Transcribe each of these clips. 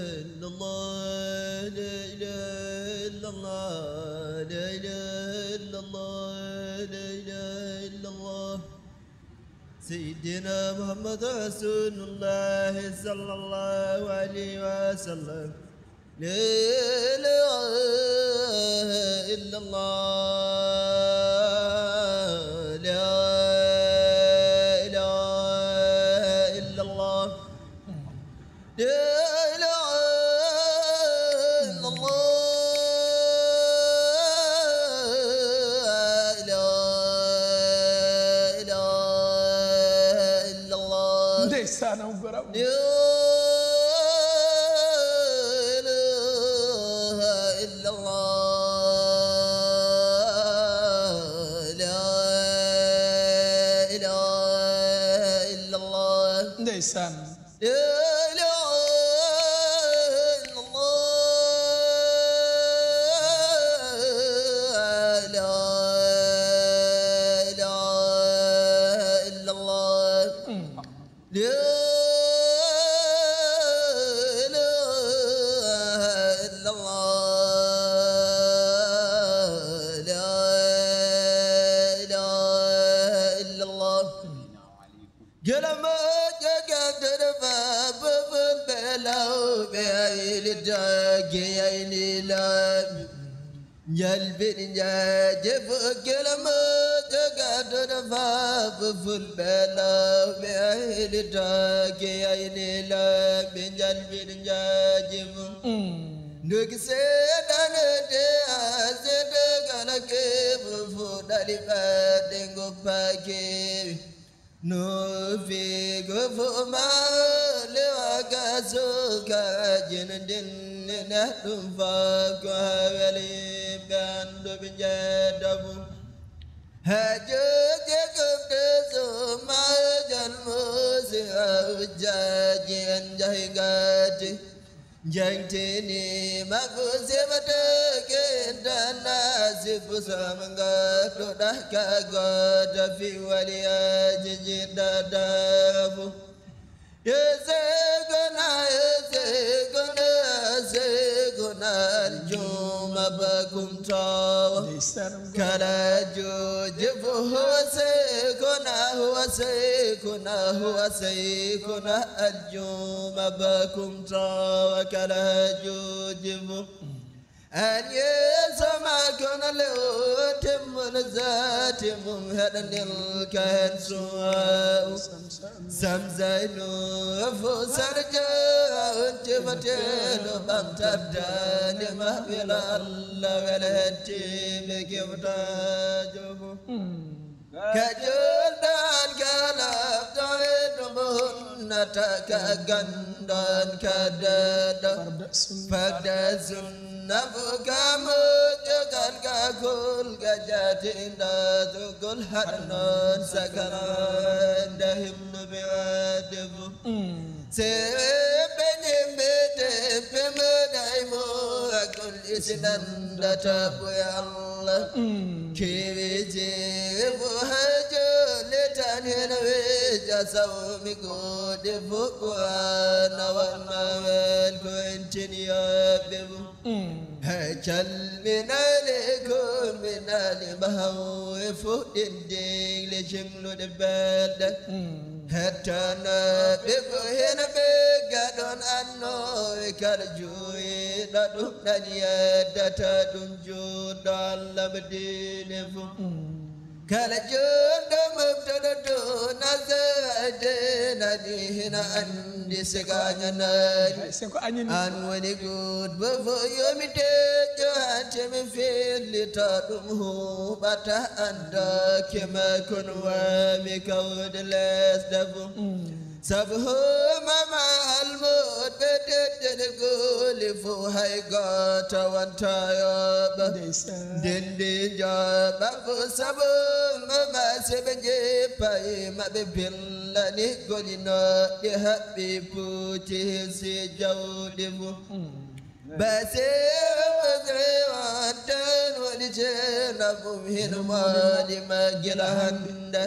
إلا الله لا إله إلا الله لا إله إلا الله لا إله إلا الله سيدنا محمد رسول الله صلى الله عليه وسلم لا إله إلا الله لا إله إلا الله لا إله إلا الله لا إله إلا الله ndeysaan am borom ndeysaan Jalbin jajib kelama jagat fab ful bela behil dagi aini la bin jalbin jajib nug sedan de azed galake fu dali padengo pagi no fi go ma le agazo ga jindin na dum fa go wali bandu binjadabu hajat jagat so ma jalmu si jaji anjahigati jangtini magu sebata kendana sibusamanga todah kagoda fi waliya jidadabu yezegona juma bakum tawa kalaju jibu huwa sekuna aljuma bakum tawa kalaju jibu an yesama kuna leo timun zatimum hadanil kansuau samzainu fusarja untimatelu bamtadani mahwila alla walati bikibtajubu kajul dan galap ta'idubun nataka gandan kadada pada sunnabu kamu jagan kakul gajatinda tukul hanan sakaran dahim nubiadibu sepenyemete pemedaimu akul isinan databu ya Allah kiwiji buhajo letani weja sawmiku debuku nawanawel kuentini abibu hajal minalikum minali bahawi fudin ding le jinglu de belde hatta nabibu hina begadon anno ikarjui dadum daniyadata dunju dalabdinifu kala jondo mubtadatu nazadena dihina andi seganya nani anwani good bafo yomite johate me fili tadumhu bata anda kema kunwa mikawdles dabu sabhu mama almut betet goli fu haygata wantayaba dindi jaba fu sabu mama sebenje pai mabe billani golino de habbi puti si jawdimu base wazre watan wali ceena bum hin moodi ma gila hande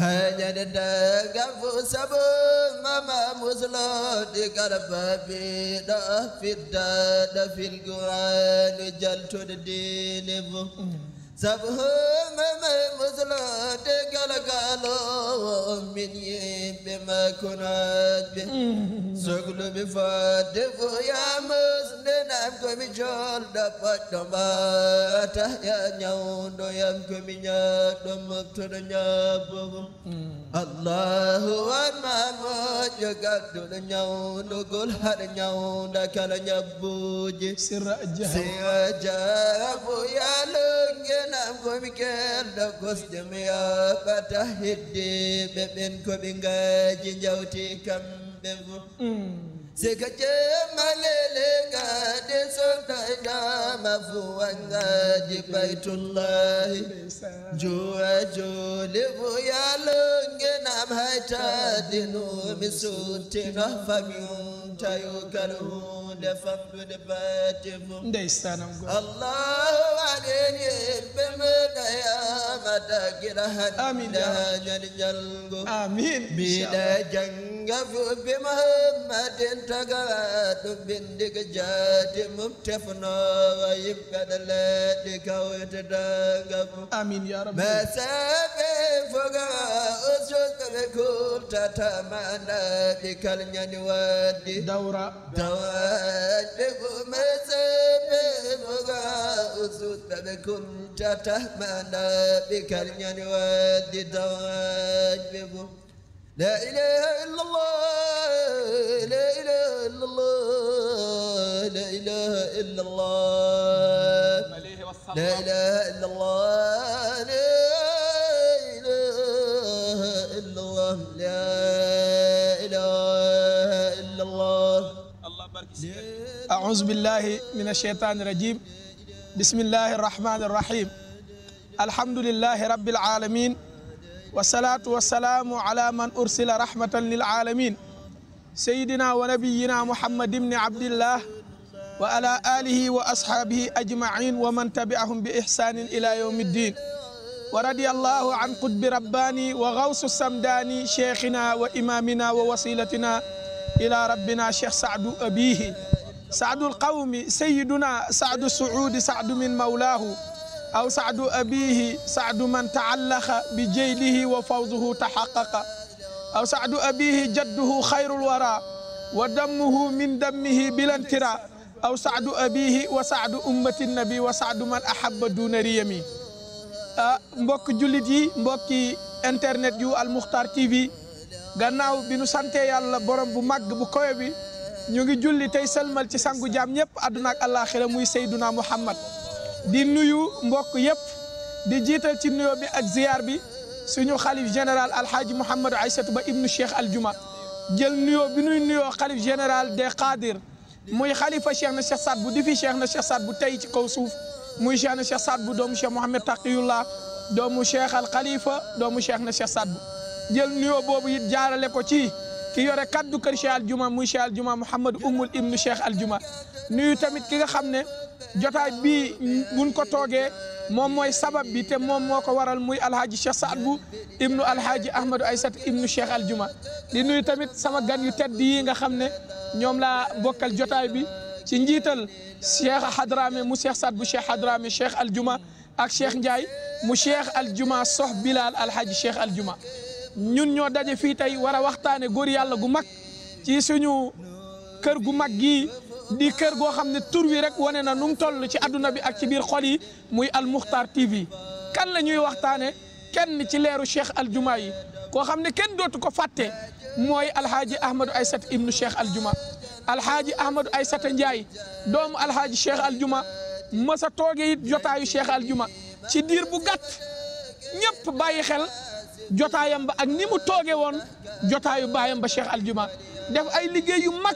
hajade daga fu sabu mama muslo di garba bi da fidda da fil guani jaltude dine bu sabu mama muslo di galgalo min yimɓe ma kunaɓe soglu mi fadde fo yamus ndenam komi jolɗo poɗɗo mbata ya ñawdo yam komi ñaɗɗo moftoɗo ñabbogo allahu wanma moƴƴo gadduɗo ñawdogol haɗa ñawda kala ñabbuji sira jara fo yalongenam komi kelɗo kosɗe mi yaɓata heddiɓe ɓen koɓe ngaji jawti kamɓe fo sika cemalele gade sontadama fu wangadi baytullahi juwa jole fo yalongenam haytade nomi suttino famiyum tayo kala hunde famɗude bate fo allahu waɗeni ɓe meɗayama dagira hande ha ñani ñalgo mbiɗa janga fo be muhammadin taga ɗum bindiga jaati mum tefnowa yimɓeɗe leɗɗi kawete danga fo masaɓe foga usuɓeɓe kultatama naɓi kal ñani waddi dawaɗɓe fo masaɓe foga usuɓeɓe kultatama naɓi kal ñani waddi dawaɗɓe fo لا إله إلا الله لا إله إلا الله لا إله إلا الله لا إله إلا الله لا إله إلا الله لا إله إلا الله أعوذ بالله من الشيطان الرجيم بسم الله الرحمن الرحيم الحمد لله رب العالمين والصلاة والسلام على من أرسل رحمة للعالمين سيدنا ونبينا محمد بن عبد الله وعلى آله وأصحابه أجمعين ومن تبعهم بإحسان إلى يوم الدين ورضي الله عن قطب رباني وغوث السمداني شيخنا وإمامنا ووسيلتنا إلى ربنا شيخ سعد أبيه سعد القوم سيدنا سعد السعود سعد من مولاه أو سعد أبيه سعد من تعلق بجيله وفوزه تحقق أو سعد أبيه جده خير الورى ودمه من دمه بلا انتراء أو سعد أبيه وسعد أمة النبي وسعد من أحب دون ريمي mbokk jullit yi mbokki internet yu Al Moukhtar TV gannaaw bi nu sante yàlla borom bu màgg bu kowe bi ñu ngi julli tey sëlmal ci sangu jaam ñëpp àdduna ak àllaaxira muy Seyduna Muhammad di nuyu mbokk yëpp di jiital ci nuyoo bi ak ziyaar bi suñu xalif général alhaaji Mouhamadou Aïssatou Ba ibnu Cheikh Aljuma jël nuyoo bi nuy nuyoo xalif général des Qadir muy xalifa Cheikh na Cheikh Saad bu di fi Cheikh na Cheikh Saad bu tey ci kaw suuf muy Cheikh na Cheikh Saad bu doomu Cheikh Mouhamed Taqiyullah doomu Cheikh al Khalifa doomu Cheikh na Cheikh Saad bu jël nuyoo boobu it jaarale ko ci ki yore kaddu kër Cheikh Aljuma muy Cheikh Aljuma Mouhamadou Umul ibnu Cheikh Aljuma nuyu tamit ki nga xam ne jotaay bi buñ ko toogee moom mooy sabab bi te moom moo ko waral muy alhaaji Cheikh Saad bu ibnu alhaaji Ahmadou Aïssatou ibnu Cheikh Aljuma di nuyu tamit sama gan yu tedd yi nga xam ne ñoom laa bokkal jotaay bi ci njiital Cheikh Hadrame mu Cheikh Saad bu Cheikh Hadrame Cheikh Aljuma ak Cheikh Ndiaye mu Cheikh Aljuma sox Bilal alhaaji Cheikh Aljuma ñun ñoo daje fii tey war a waxtaane góor yàlla gu mag ci suñu kër gu mag gii di kër goo xam ne tur wi rek wane na nu mu toll ci adduna bi ak ci biir xol yi muy Al Moukhtar TV kan la ñuy waxtaane kenn ci leeru Cheikh Aljuma yi koo xam ne kenn dootu ko fàtte mooy alhaaji Ahmadou Aïssatou ibnu Cheikh Aljuma alhaaji Ahmadou Aïssatou Ndiaye doomu alhaaji Cheikh Aljuma mës a toogee it jotaayu Cheikh Aljuma ci diir bu gàtt ñëpp bàyyi xel jotaayam ba ak ni mu toogee woon jotaayu baayam ba Cheikh Aljuma def ay liggéey yu mag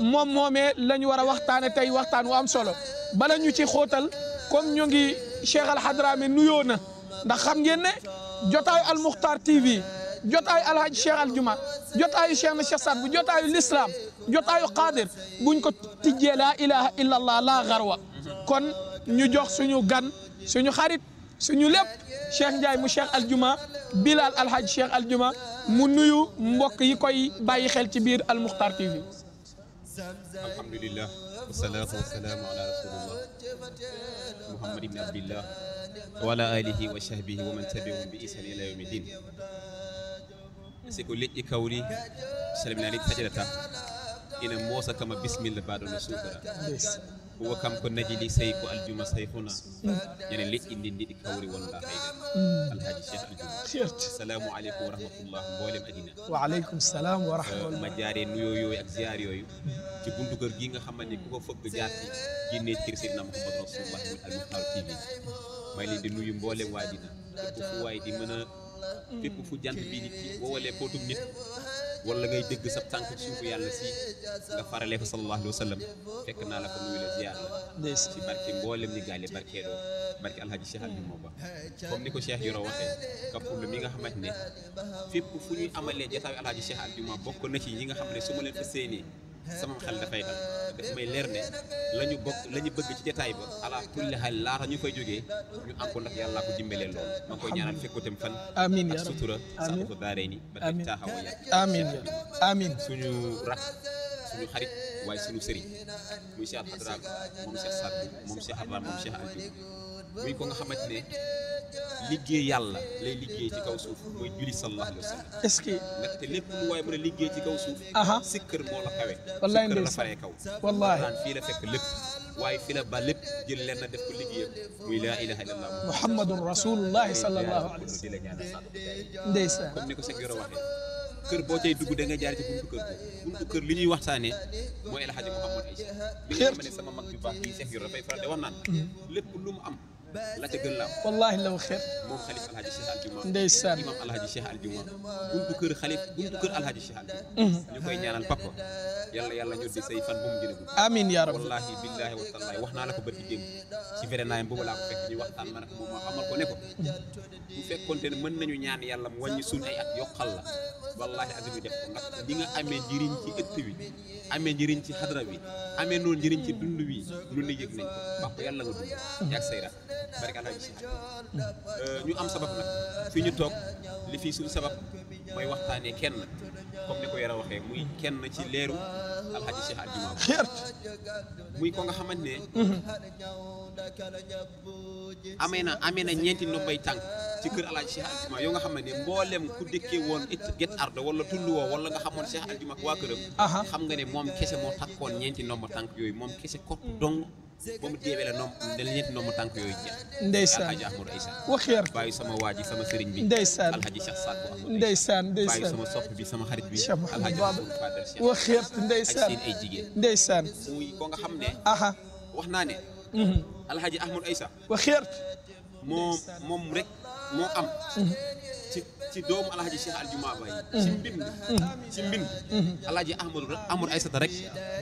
moom moomee la ñu war a waxtaane tey waxtaan wu am solo bala ñu ci xóotal comme ñu ngi Cheikh Al Hadrame nuyoo na ndax xam ngeen ne jotaayu Al Moukhtar TV jotaayu alhaaji Cheikh Aljuma jotaayu Cheikh na Cheikh Saad bu jotaayu l'islam jotaayu Qadir buñ ko tijjee laa ilaha illa allah laa garwa kon ñu jox suñu gan suñu xarit suñu lépp Cheikh Ndiaye mu Cheikh Aljuma Bilal Alhaji Cheikh Aljuma mu nuyu mbokk yi koy bàyyi xel ci biir Al Moukhtar TV. alhamdulillah wasalaatu wasalaamu ala rasulillah muhammad ibn abdillah wa ala alihi wa sahbihi wa man tabi'ahum bi ihsan ila yawmi din. siko leƴƴi kawri salminani fajirata ina moosa kama bisimilla baɗono suukara huwa kam ko najili sey ko aljuma sayhuna ñande leƴƴi ndin ndiɗi kawri wonɗa hayde alhaji cheikh aljuma. assalamu aleykum wa rahmatullah mboolem adina. wa aleykum salam wa rahmatullah. ma jaare nuyoo yooyu ak ziar yooyu ci buntu kër gi nga xamante ni ku ko fëgg jaarti génnee kër Seydina Muhammad rasulullah muy Al Moukhtar TV may leen di nuyu mboolem waa dina fépp fu waay di mën a fépp fu jant bii di ci woowalee pootum nit wala ngay dégg sa tànk ci suufu yàlla si nga faralee ko sallallahu alayhi wa sallam fekk naa la ko nuyu la ziar la ci barke mboolem ni gaale barkeedoo barke alhaji Cheikh Aljuma Ba comme ni ko Cheikh Yoro waxee kapul mi nga xamante ne fépp fu ñuy amalee jataayu alhaji Cheikh Aljuma bokk na ci ñi nga xam ne su ma leen fa séenee sama xel dafay dal daf may leer ne lañu bokk la ñu bëgg ci jataay ba ala kulli xaal laata ñu fay jógee ñu am ko ndax yàlla ko dimbalee lool ma koy ñaanal fekkutam fan amiin ak sutura sax ko daaree ni ba tey taaxawa yàgg amiin amiin suñu rak suñu xarit waaye suñu sëriñ muy Cheikh Hadra moom Cheikh Sadou moom Cheikh Hadra moom Cheikh Aljuma muy ko nga xamante ne liggéey yàlla lay liggéey ci kaw suuf mooy julli sallallahu alayhi wa sallam. est-ce que ndaxte lépp lu waaye mën a liggéey ci kaw suuf sikkër moo la kawe wallaay sikkër la ndeysaan faree kaw wallaay daan fii la fekk lépp waaye fii la ba lépp jël leen na def ko liggéeyam muy laa ilaha illallah muhammadun rasulullahi sallallahu alayhi wa di la ñaanal sant sallam ndeysaan comme ni ko Cheikh Yoro waxee kër boo cay dugg da nga jaar ci buntu kër li ñuy waxtaanee mooy El Hadji Mouhamad Aïcha bi nga xam ne sama mag bi baax bii Cheikh Yoro dafay faral di wax naan lépp lu mu am la ca gën la am wallahi law xeer moom xalif alhaji Cheikh Aljuma ndeysaan imam alhaji Cheikh Aljuma buntu kër xalif buntu kër alhaji Cheikh Aljuma ñu koy ñaanal papa yàlla ñu di say fan bu mu gën a gudd amiin yaa rabbi wallahi billahi wa taala wax naa la ko bërki démb ci vrai naayam boobu laa ko fekk ñu waxtaan man ak moom ma xamal ko ne ko bu fekkonte ne mën nañu ñaan yàlla mu wàññi suñ ay at yokkal la wallahi azim def ko ndax li nga amee njëriñ ci ëtt wi amee njëriñ ci xadra bi amee noonu njëriñ ci dund wi lu ne yëg nañ ko wax ko yàlla nga dund yaag say rat barke alhaji Cheikh ñu am sabab nag fii ñu toog li fii suñu sabab mooy waxtaanee kenn comme ni ko Yoro waxee muy kenn ci leeru alhaji Cheikh Aljuma xeer muy ko nga xamante ne amee na ñeenti ndombay tànk ci kër alhaji Cheikh Aljuma yoo nga xam ne mboolem ku dëkkee woon Guet Ardo wala tund woo wala nga xamoon Cheikh Aljuma ak waa këram xam nga ne moom kese moo takkoon ñeenti ndomba tànk yooyu moom kese kott dong ba mu deewee la ñeenti ndomba tànk yooyu jeex ndeysaan alhaji Ahmadou Aïssa wa xeer bàyyi sama waa ji sama sëriñ bi ndeysaan alhaji Cheikh Sadou Ahmadou ndeysaan bàyyi ndeysaan sama sopp bi sama xarit bi Cheikh Mouhamadou alhaji Baba Amadou Fadel Cheikh wa xeer ak ndeysaan seen ay jigéen ndeysaan muy ko nga xam ne wax naa ne alhaji Ahmadou Aïssa wa xeer moom rek moo am ci doomu alhaji Cheikh Aljuma Ba yi ci mbind alhaji Ahmadou Aïssata rek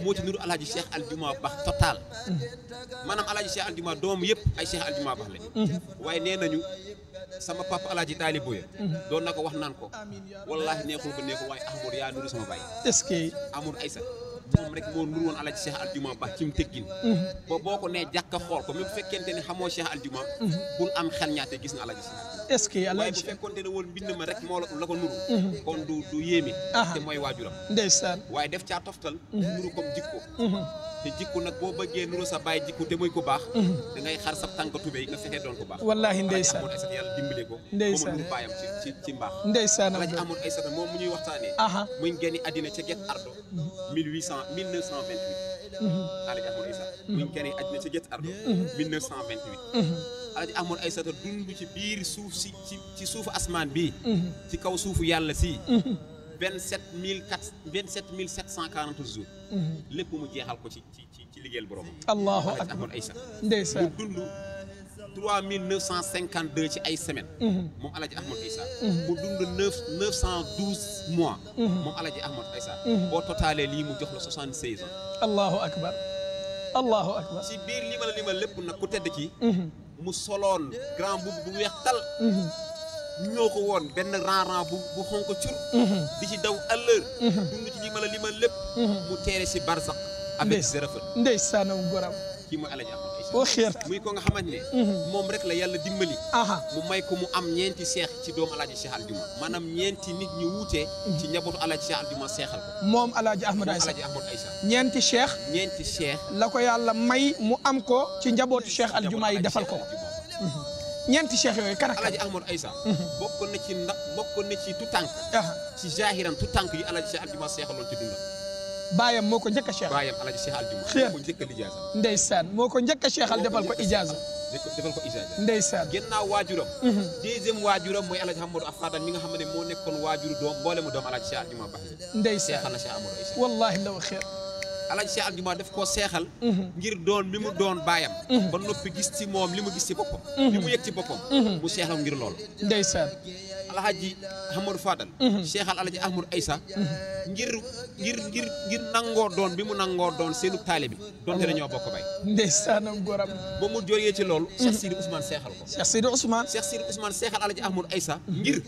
moo ci nuru alhaji Cheikh Aljuma Ba total maanaam alhaji Cheikh Aljuma doom yëpp ay Cheikh Aljuma Ba lañ waaye nee nañu sama papa alhaji Taalibo ya doon na ko wax naan ko wallahi neexul ba neexul waaye Ahmadou yaa nuru sama baay est-ce que Ahmadou Aïssa moom rek moo nuru woon alhaji Cheikh Aljuma Ba ci mu teggin boo ko nee jàkka xool ko même bu fekkente ne xamoo Cheikh Aljuma bul am xel ñaate gis na alhaji Cheikh est-ce que waaye bu fekkonte ne woon mbind ma rek moo la ko nuru kon du yéeme te mooy waajuram ndeysaan waaye def caa toftal nuru comme jikko te jikko nag boo bëggee nuru sa baay jikko te muy ko baax da ngay xar sa tànk tubéy nga fexe doon ko baax wallahi ndeysaan Ahmadou Aïssata yàlla dimbale ko ndeysaan moom nuru baayam ci mbaax ndeysaan alhaji Ahmadou Aïssata moom mu ñuy waxtaanee muy génni àddina ca Guet Ardo 1928 alhaji Ahmadou Aïssata muy génni àddina ca Guet Ardo 1928 alhaji Ahmadou Aïssata dund ci biir suuf si ci suufu asmaan bi ci kaw suufu yàlla si 27740 jours lépp mu jeexal ko ci liggéeyal borom allahu alhaji akbar Ahmadou Aïssata ndeysaan mu dund 3952 ci ay semaines moom alhaji Ahmadou Aïssa mu dund 912 mois moom alhaji Ahmadou Aïssa boo totalee lii mu jox la 76 ans allahu akbar allahu akbar ci biir li ma la limal lépp nag ku tedd ki mu soloon grand boubou bu weex tal ñoo ko woon benn ran bu xonk cur di ci daw alleur dund ci li ma la limal lépp mu teere si barsax avec zérafat ndeysaanam goram kii mooy Alaaji Ahmad Aïssa wa xeer muy ko nga xamante ne moom rek la yàlla dimbali mu may ko mu am ñeenti seex ci doomu Alaaji Cheikh Aljuma maanaam ñeenti nit ñu wuute ci njabootu Alaaji Cheikh Aljuma seexal ko moom Alaaji Ahmad Aïssa ñeenti cheikh la ko yàlla may mu am ko ci njabootu Cheikh Aljuma yi defal ko ñeenti cheikh yooyu kan ak Alaaji Ahmad Aïssa bokk na ci tutànk ci jahiran tutànk yi Alaaji Cheikh Aljuma seexaloon ci dundam baayam moo ko njëkk a cheikh baayam Alaaji Cheikh Aljuma moo ko njëkk a lijaasa ndeysaan moo ko njëkk a cheikhal defal ko ijaaza ndeysaan gennaaw waajuram deuxième waajuram mooy Alaaji Amadou Afadal mi nga xam ne moo nekkoon waajuru doom boole mu doom Alaaji Cheikh Aljuma baax ndeysaan seexal na Cheikh Amadou Aïssa wallahi law xeer Alaaji Cheikh Aljuma daf koo seexal ngir doon mi mu doon baayam ba noppi gis ci moom li mu gis ci boppam li mu yëg ci boppam mu seexal ngir loolu ndeysaan Alaaji Amadou Fadal seexal Alaaji Ahmadou Aïssa ngir nangoo doon bi mu nangoo doon seenu taalibe bi donte dañoo bokk bay ndeysaanam goram ba mu jógee ci loolu Cheikh Sidi Ousmane seexal ko Cheikh Sidi Ousmane seexal Alaaji Ahmadou Aïssa ngir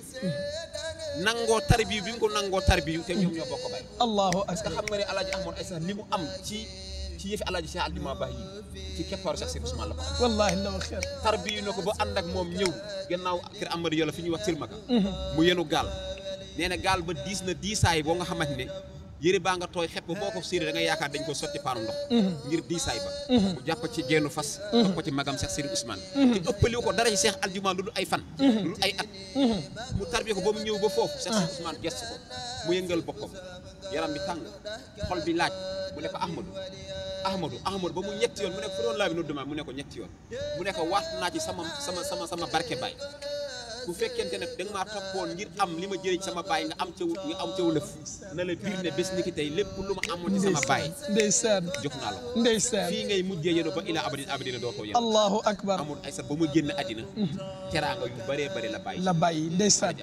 nangoo tarbiyu bi mu ko nangoo tarbiyu te ñoom ñoo bokk bay allahu akbar parce que xam nga ne Alaaji Ahmadou Aïssa li mu am ci yëfi Alaaji Cheikh Aljuma baax yi ci keppaaru Cheikh Sidi Ousmane la ko am wallahi law xeer tarbiyu na ko ba ànd ak moom ñëw gannaaw kër Amadou Yàlla fi ñuy wax Tilmaka mu yenu gaal nee na gaal ba diis na diisaay boo nga xamante ne yére baa nga tooy xepp boo ko séeré da nga yaakaar dañ ko sotti paanu ndox ngir diisaay ba mu jàpp ci geenu fas topp ko ci magam Cheikh Sidi Ousmane te ëppaliwu ko dara ci Cheikh Aljuma lu dul ay fan lu dul ay at mu tarbi ko ba mu ñëw ba foofu Cheikh Sidi Ousmane gestu ko mu yëngal boppam yaram bi tàng xol bi laaj mu ne ko Ahmadou ba mu ñetti yoon mu ne ko fu doon laa bi nodduma mu ne ko ñetti yoon mu ne ko waat naa ci sama barke baay bu fekkente ne da nga maa toppoon ngir am li ma jëlee ci sama baay nga am ca lëf na la biir ne bés ni ki tey lépp lu ma amoon ci sama baay ndeysaan jox naa la ko ndeysaan fii ngay mujjee yéen ba ilaa abadina dootoo yéen allahu akbar Ahmadou Aïssa ba mu génn àddina teraanga yu bëree bëri la bàyyi ndeysaan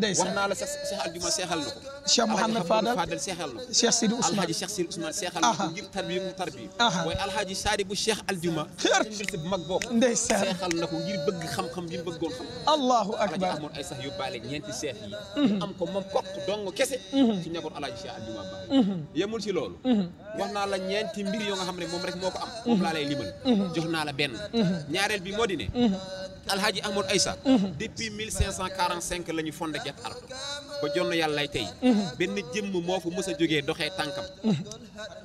wax naa la Cheikh Aljuma seexal na ko Cheikh Mouhamed Fadal seexal na ko Cheikh Sidi Ousmane Alhaji Cheikh Sidi Ousmane seexal na ko ngir tarbiyu mu tarbiyu waaye Alhaji Saadi bu Cheikh Aljuma université bu mag boobu ndeysaan seexal na ko ngir bëgg xam-xam bi mu bëggoon xam allahu akbar Ahmadou Aïssa yóbbaale ñeenti seex yi am ko moom kott dong kese ci njaboot Alaaji Cheikh Aljuma Ba yemul ci loolu wax naa la ñeenti mbir yoo nga xam ne moom rek moo ko am moom laa lay limal jox naa la benn ñaareel bi moo di ne Alhaji Ahmadou Aïssa depuis 1545 la ñu fondé Guet Ardo ba jonn yàlla tey benn jëmm moo fa mës a jógee doxee tànkam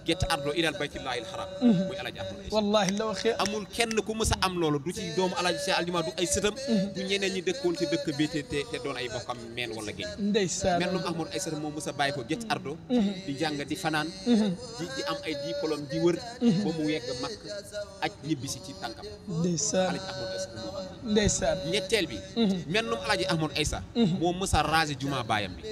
Guet Ardo ilal baytullahil haram muy Alhaji Ahmadou Aïssa wallahi law xeer amul kenn ku mës a am loolu du ci doomu Alaaji Cheikh Aljuma du ay sëtam du ñeneen ñi dëkkoon ci dëkk bi te doon ay bokkam meen wala géej ndeysaan mel noonu Ahmadou Aïssa moo mës a bàyyi ko Guet Ardo di jàng di fanaan di am ay diplôme di wër ba mu yegg mag aj ñibbisi ci tànkam ndeysaan Alaaji Ahmadou Aïssa moo am ndeysaan ñetteel bi mel noonu Alaaji Ahmadou Aïssa moo mës a raser juma baayam bi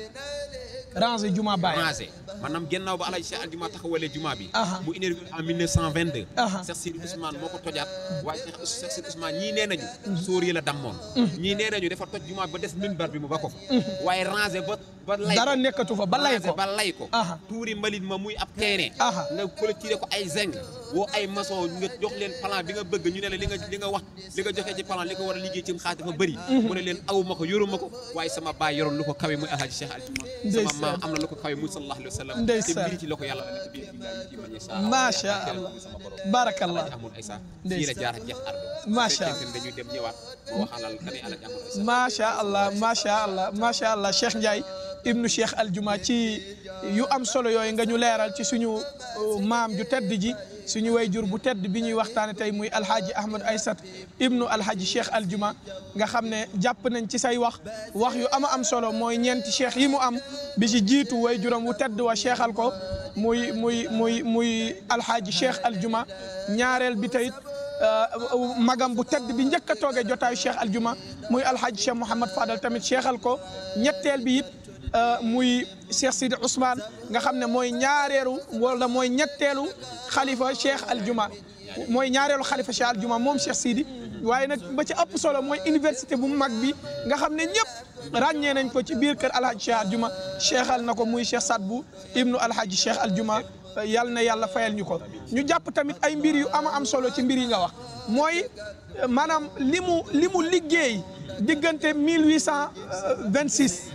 ranger juma baayam raser maanaam gennaaw ba Alaaji Cheikh Aljuma taxawalee juma bi mu inauguré en 1922 Cheikh Sidi Ousmane moo ko tojaat waaye Cheikh Sidi Ousmane ñii nee nañu sóor yi la dammoon ñii nee nañu dafa toj juma ba des minbar bi mu ba ko fa waaye ranger ba lay dara nekkatu fa ba lay ko tuuri mbalit ma muy ab terrain nga clôturer ko ay zinc woo ay maçon nga jox leen plan bi nga bëgg ñu ne la li nga wax li nga joxe ci plan li ko war a liggéey ci xaalis dafa bëri mu ne leen awuma ko yoruma ko waaye sama baay yoroon lu ko kawe muy Alhaji Cheikh Aljuma sama maam am na lu ko kawe muy sallallahu alayhi wa sallam te mbiri ci la ko yàlla la biir ci man yasa macha allah barakallah Ahmadou Aïssa fii la jaar Guet Ardo macha allah dañuy dem ñëwaat boo waxalal ka ne Alhaji Ahmadou Aïssa macha allah Cheikh Ndiaye ibnu Cheikh Aljuma ci yu am solo yooyu nga ñu leeral ci suñu maam ju tedd ji suñu wayjur bu tedd bi ñuy waxtaane tey muy Alhaji Ahmadou Aïssa ibnu Alhaji Cheikh Aljuma nga xam ne jàpp nañ ci say wax yu am solo mooy ñeenti cheikh yi mu am bi ci jiitu wayjuram wu tedd wa cheikhal ko muy Alhaji Cheikh Aljuma ñaareel bi tey magam bu tedd bi njëkk a toogee jotaayu Cheikh Aljuma muy Alhaji Cheikh Mouhamed Fadal tamit cheikhal ko ñetteel bi it muy Cheikh Sidi Ousmane nga xam ne mooy ñetteelu xalifa Cheikh Aljuma mooy ñaareelu xalifa Cheikh Aljuma moom Cheikh Sidi waaye nag ba ci ëpp solo mooy université bu mag bi nga xam ne ñëpp ràññee nañ ko ci biir kër Alhaji Cheikh Aljuma cheikhal na ko muy Cheikh Sadbu ibnu Alhaji Cheikh Aljuma yal na yàlla fayal ñu ko ñu jàpp tamit ay mbir yu am solo ci mbir yi nga wax mooy maanaam li mu liggéey diggante 1826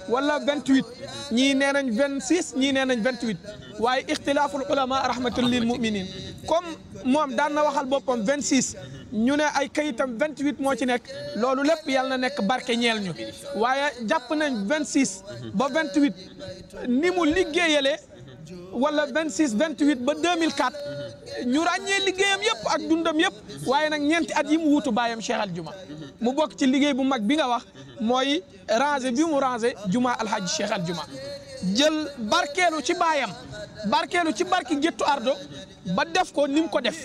wala 28 ñii nee nañ 26 ñii nee nañ 28 waaye ixtilaaful ulama rahmatul lil muminin comme moom daan na waxal boppam 26 ñu ne ay kayitam 28 moo ci nekk loolu lépp yàlla na nekk barke ñeel ñu waaye jàpp nañ 26 ba 28 ni mu liggéeyalee wala 26 28 ba 2004 ñu ràññee liggéeyam yëpp ak dundam yëpp waaye nag ñeenti at yi mu wuutu baayam Cheikh Al Juma mu bokk ci liggéey bu mag bi nga wax mooy rangé bi mu rangé juma alhaji Cheikh Al Juma jël barkeelu ci baayam barkeelu ci barki Géttu Ardo ba def ko ni mu ko def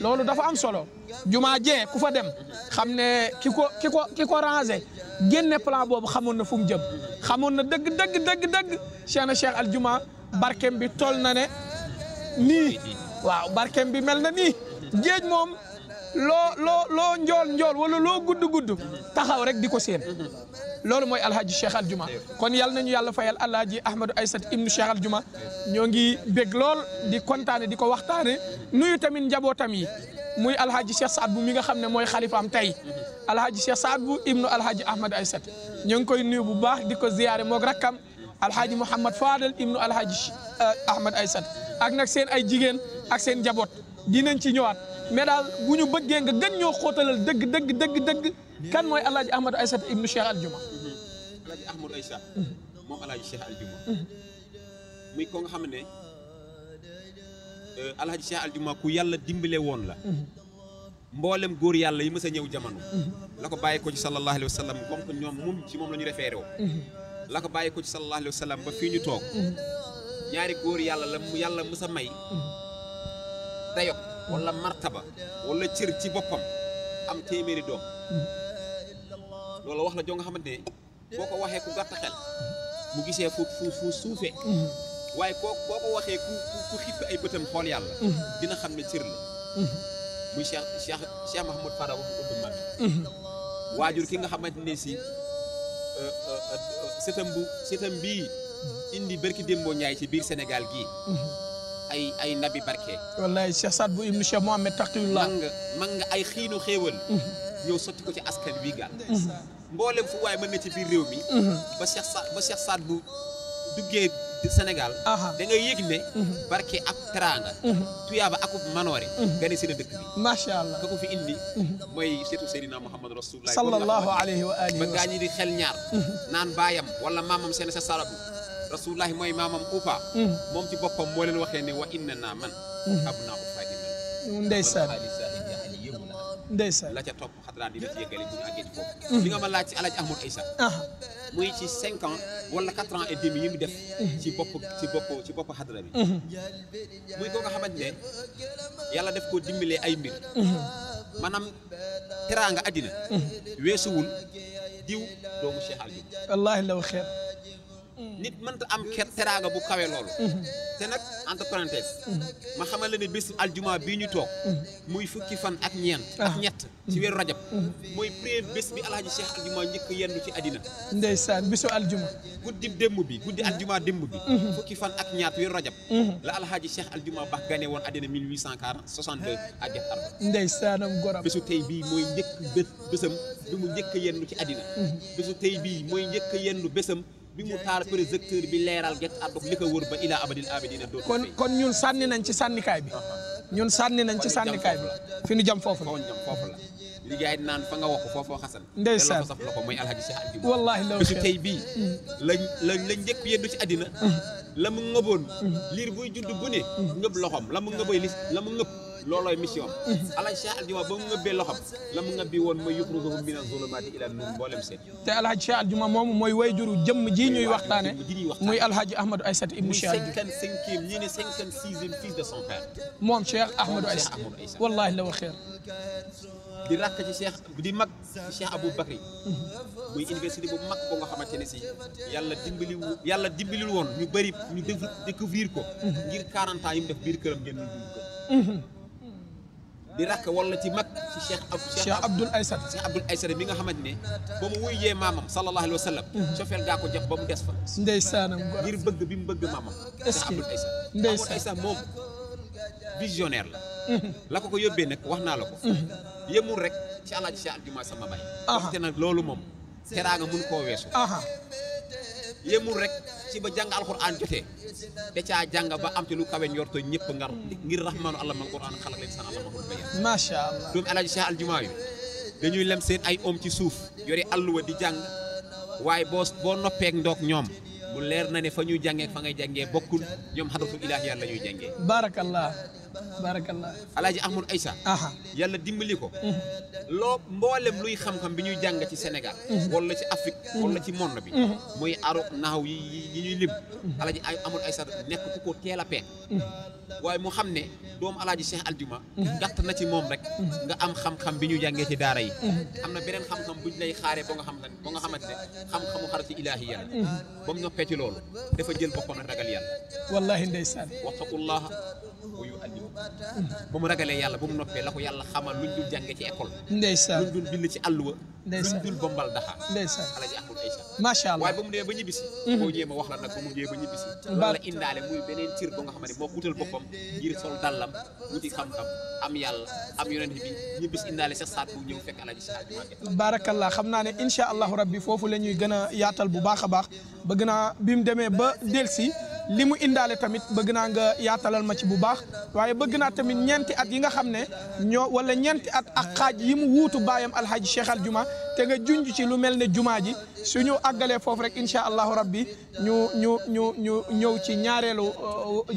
loolu dafa am solo juma jee ku fa dem xam ne ki ko rangé génne plan boobu xamoon na fu mu jëm xamoon na dëgg Cheikh Al Juma barkeem bi toll na ne nii waaw barkeem bi mel na nii géej moom loo njool wala loo gudd taxaw rek di ko seen loolu mooy alhaji Cheikh Al Juma kon yal nañu yàlla fayal alhaji Ahmadou Aysat ibnu Cheikh Al Juma ñoo ngi bég lool di kontaane di ko waxtaane nuyu tamit njabootam yi muy alhaji Cheikh Saad bu mi nga xam ne mooy xalifaam tey alhaji Cheikh Saad bu ibnu alhaji Ahmadou Aysat ñoo ngi koy nuyu bu baax di ko ziyaare moog rakkam alhaji Mouhamad Fadel ibnu alhaji Ahmad Aysat ak nag seen ay jigéen ak seen njaboot dinañ ci ñëwaat mais daal bu ñu bëggee nga gën ñoo xóotalal dëgg kan mooy alhaji Ahmadou Aysat ibnu Cheikh Al Juma alhaji Ahmadou Aysat moom alhaji Cheikh Al Juma muy ko nga xam ne alhaji Cheikh Al Juma ku yàlla dimbale woon la mboolem góor yàlla yi mës a ñëw jamono la ko bàyyi ko ci sallallahu alayhi wa sallam comme que ñoom moom ci moom la ñu référé woo la ko bàyyi ko ci sallallahu alayhi wa sallam ba fii ñu toog ñaari góor yàlla la mu yàlla mës a may dayo wala martaba wala cër ci boppam am téeméeri doom loolu wax la joo nga xamante ne boo ko waxee ku gàtt xel mu gisee fu suufee waaye boo ko waxee ku xippi ay bëtam xool yàlla dina xam ne cër la muy Cheikh Mahamadou Fada wax ko dëmmat waajur ki nga xamante ne si sëtam bii indi barki Dembo Njaay ci biir Sénégal gii ay nabi barke wallahi Cheikh Saad bu ibnu Cheikh Mohamed Taqiyullah man nga ay xiinu xéewal ñëw sotti ko ci askan bii gàll mboolem fu waaye mën na ci biir réew mi ba Cheikh Saad bu duggee Sénégal da ngay yëg ne barke ak teraanga tuyaaba akub manoore gane si na dëkk bi macha allah ka ko fi indi mooy seetu Seydina Muhammad Rasulullah sallallahu alayhi wa alihi ba gaa ñi di xel ñaar naan baayam wala maamam seen sa salabu Rasulullah mooy maamam upa moom ci boppam moo leen waxee ne wa inna naa man abnaa u Fatima ndeysaan la ca topp xadraan dina ci yëggale bu ñu àggee ci foofu li nga ma laaj ci alhaji Ahmadou Aysat muy ci 5 ans wala 4 ans et demi yi mu def ci bopp xadra bi muy ko nga xamante ne yàlla def koo dimbalee ay mbir maanaam teraanga àddina weesuwul diw doomu Cheikh Al Juma wallahi law xeer nit mënta am teraanga bu kawe loolu te nag entre parenthèse ma xamal la ne bésu aljuma bii ñu toog muy fukki fan ak ñett ci weeru rajab mooy premier bés bi alhaji Cheikh Al Juma njëkk yendu ci àddina ndeysaan bésu aljuma guddi aljuma démb bi fukki fan ak ñaat weeru rajab la alhaji Cheikh Al Juma bax gane woon àddina 1862 ak Gétt Ardo ndeysaanam goram bésu tey bii mooy njëkk bésam bi mu njëkk yendu ci àddina bésu tey bii mooy njëkk yendu bésam bi mu taal projecteur bi leeral Gétt Ardo li ko wër ba ila abadil abidina dootu kon ñun sànni nañ ci sànnikaay bi fi ñu jëm foofu la liggéey naan fa nga wax foofu xasan ndeysaan saf loxo mooy alhaji Cheikh Al Juma wallahi law bisu tey bii la njëkk yendu ci àddina la mu ngëboon liir buy judd bu ne ngëb loxom la mu ngëb loolooy mission alhaji Cheikh Al Juma ba mu ngëbbee loxom la mu ngëbbi woon mooy yuxrijuhum mina zulumaati ila nuur mboolem seen te alhaji Cheikh Al Juma moomu mooy way juru jëmm ji ñuy waxtaane muy alhaji Ahmadou Aysat ibnu Cheikh Al Juma 55e ñi ne 56e fils de son père moom Cheikh Ahmadou Aysat wallahi law xeer di rakk ci Cheikh di mag ci Cheikh Abou Bakri muy université bu mag boo nga xamante ne si yàlla dimbaliwul woon ñu bëri ñu découvrir ko ngir 40 ans yi mu def biir këram ngeen dund kër di rakk wala ci mag ci Cheikh Abdoul Aysat mi nga xamante ne ba mu wuyjee maamam sallallahu alayhi wa sallam cofeel gaa ko jàpp ba mu des fa ndeysaanam ngir bëgg bi mu bëgg maamam Cheikh Abdoul Aysat ndeysaan Aysat moom visionnaire la ko yóbbee nag wax naa la ko yemul rek ci alhaji Cheikh Al Juma sama bay te nag loolu moom teraanga mun koo weesu yemul rek ci ba jàng alquran jotee da caa jàng ba am ci lu kawe njorto ñëpp ngar ngir rahmaanu allah man quran xalaq leen san allah mahul bayan macha allah doomu alaaji Cheikh Aljumaa yu dañuy lem seen ay om ci suuf yore alluwa di jàng waaye boo noppeek ndoog ñoom mu leer na ne fa ñuy jàngee fa ngay jàngee bokkul ñoom hadratul ilaahi yàlla ñuy jàngee barakallah alaaji Ahmadou Aïssa yàlla dimbali ko loo mboolem luy xam-xam bi ñuy jàng ci Sénégal wala ci Afrique wala ci monde bi muy aro naaw yi ñuy lim alaaji Ahmadou Aïssa nekk ku ko teel a peek waaye mu xam ne doomu alaaji Cheikh Aljumaa gàtt na ci moom rek nga am xam-xam bi ñuy jàngee ci daara yi am na beneen xam-xam buñ lay xaaree ba nga xamante ne xam-xamu xarati ilaahi yàlla ba mu noppee ci loolu dafa jël boppam rek ragal yàlla wallahi ndeysaan wattaqullaha wa yu'allimukum ba mu ragalee yàlla ba mu noppee la ko yàlla xamal luñ dul jàngee ci école ndeysaan luñ dul bind ci àlluwa ndeysaan luñ dul bombal daxa ndeysaan alaaji Ahmadou Aïssa macha allah waaye ba mu demee ba ñibbisi boo ñëwee ma wax la nag ba mu ñëwee ba ñibbisi loolu la indaale muy beneen cër ba nga xam ne moo utal boppam ngir sol dallam wuti xam-xam am yàlla am yonent bi ñibbisi indaale sax saat bu ñëw fekk alaaji Cheikh Aljumaa barakallah xam naa ne incha allahu rabbi foofu la ñuy gën a yaatal bu baax a baax bëgg naa bi mu demee ba delsi li mu indaale tamit bëgg naa nga yaatalal ma ci bu baax waaye bëgg naa tamit ñeenti at yi nga xam ne wala ñeenti at ak xaaj yi mu wuutu baayam alhaji Cheikh Aljumaa te nga junj ci lu mel ne jumaa ji suñu àggalee foofu rek incha allahu rabbi ñu ñëw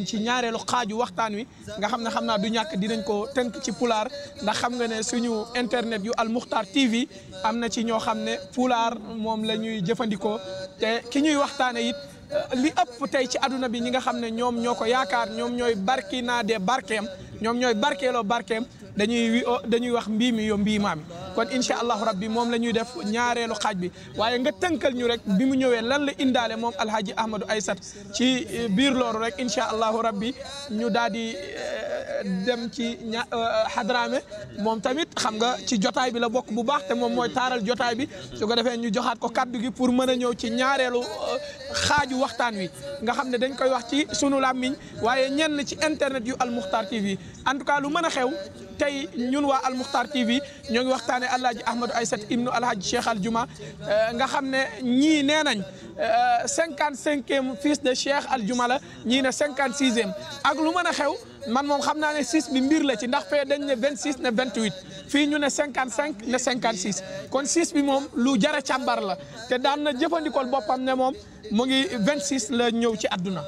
ci ñaareelu xaaju waxtaan wi nga xam ne xam naa du ñàkk dinañ ko tënk ci pulaar ndax xam nga ne suñu internet yu Al Moukhtar TV am na ci ñoo xam ne pulaar moom la ñuy jëfandikoo te ki ñuy waxtaane it li ëpp tey ci aduna bi ñi nga xam ne ñoom ñoo ko yaakaar ñoom ñooy barki naa de barkeem ñoom ñooy barkeeloo barkeem dañuy wax mbii mi yo mbii maami kon incha allahu rabbi moom la ñuy def ñaareelu xaaj bi waaye nga tënkal ñu rek bi mu ñëwee lan la indaale moom alhaji Ahmadou Aïssa ci biir loolu rek incha allahu rabbi ñu daal di dem ci Hadraame moom tamit xam nga ci jotaay bi la bokk bu baax te moom mooy taaral jotaay bi su ko defee ñu joxaat ko kaddu gi pour mën a ñëw ci ñaareelu xaaju waxtaan wi nga xam ne dañ koy wax ci sunu làmmiñ waaye ñenn ci internet yu Al Moukhtar TV en tout cas lu mën a xew tey ñun waa Al Moukhtar TV ñoo ngi waxtaane alhaji Ahmadou Aïssa ibnu alhaji Cheikh Aljumaa nga xam ne ñii nee nañ 55e fils de Cheikh Aljumaa la ñii ne 56e ak lu mën a xew man moom xam naa ne 6 bi mbir la ci ndax fee dañ ne 26 ne 28 fii ñu ne 55 ne 56 kon 6 bi moom lu jara càmbar la te daan na jëfandikool boppam ne moom mu ngi 26 la ñëw ci àdduna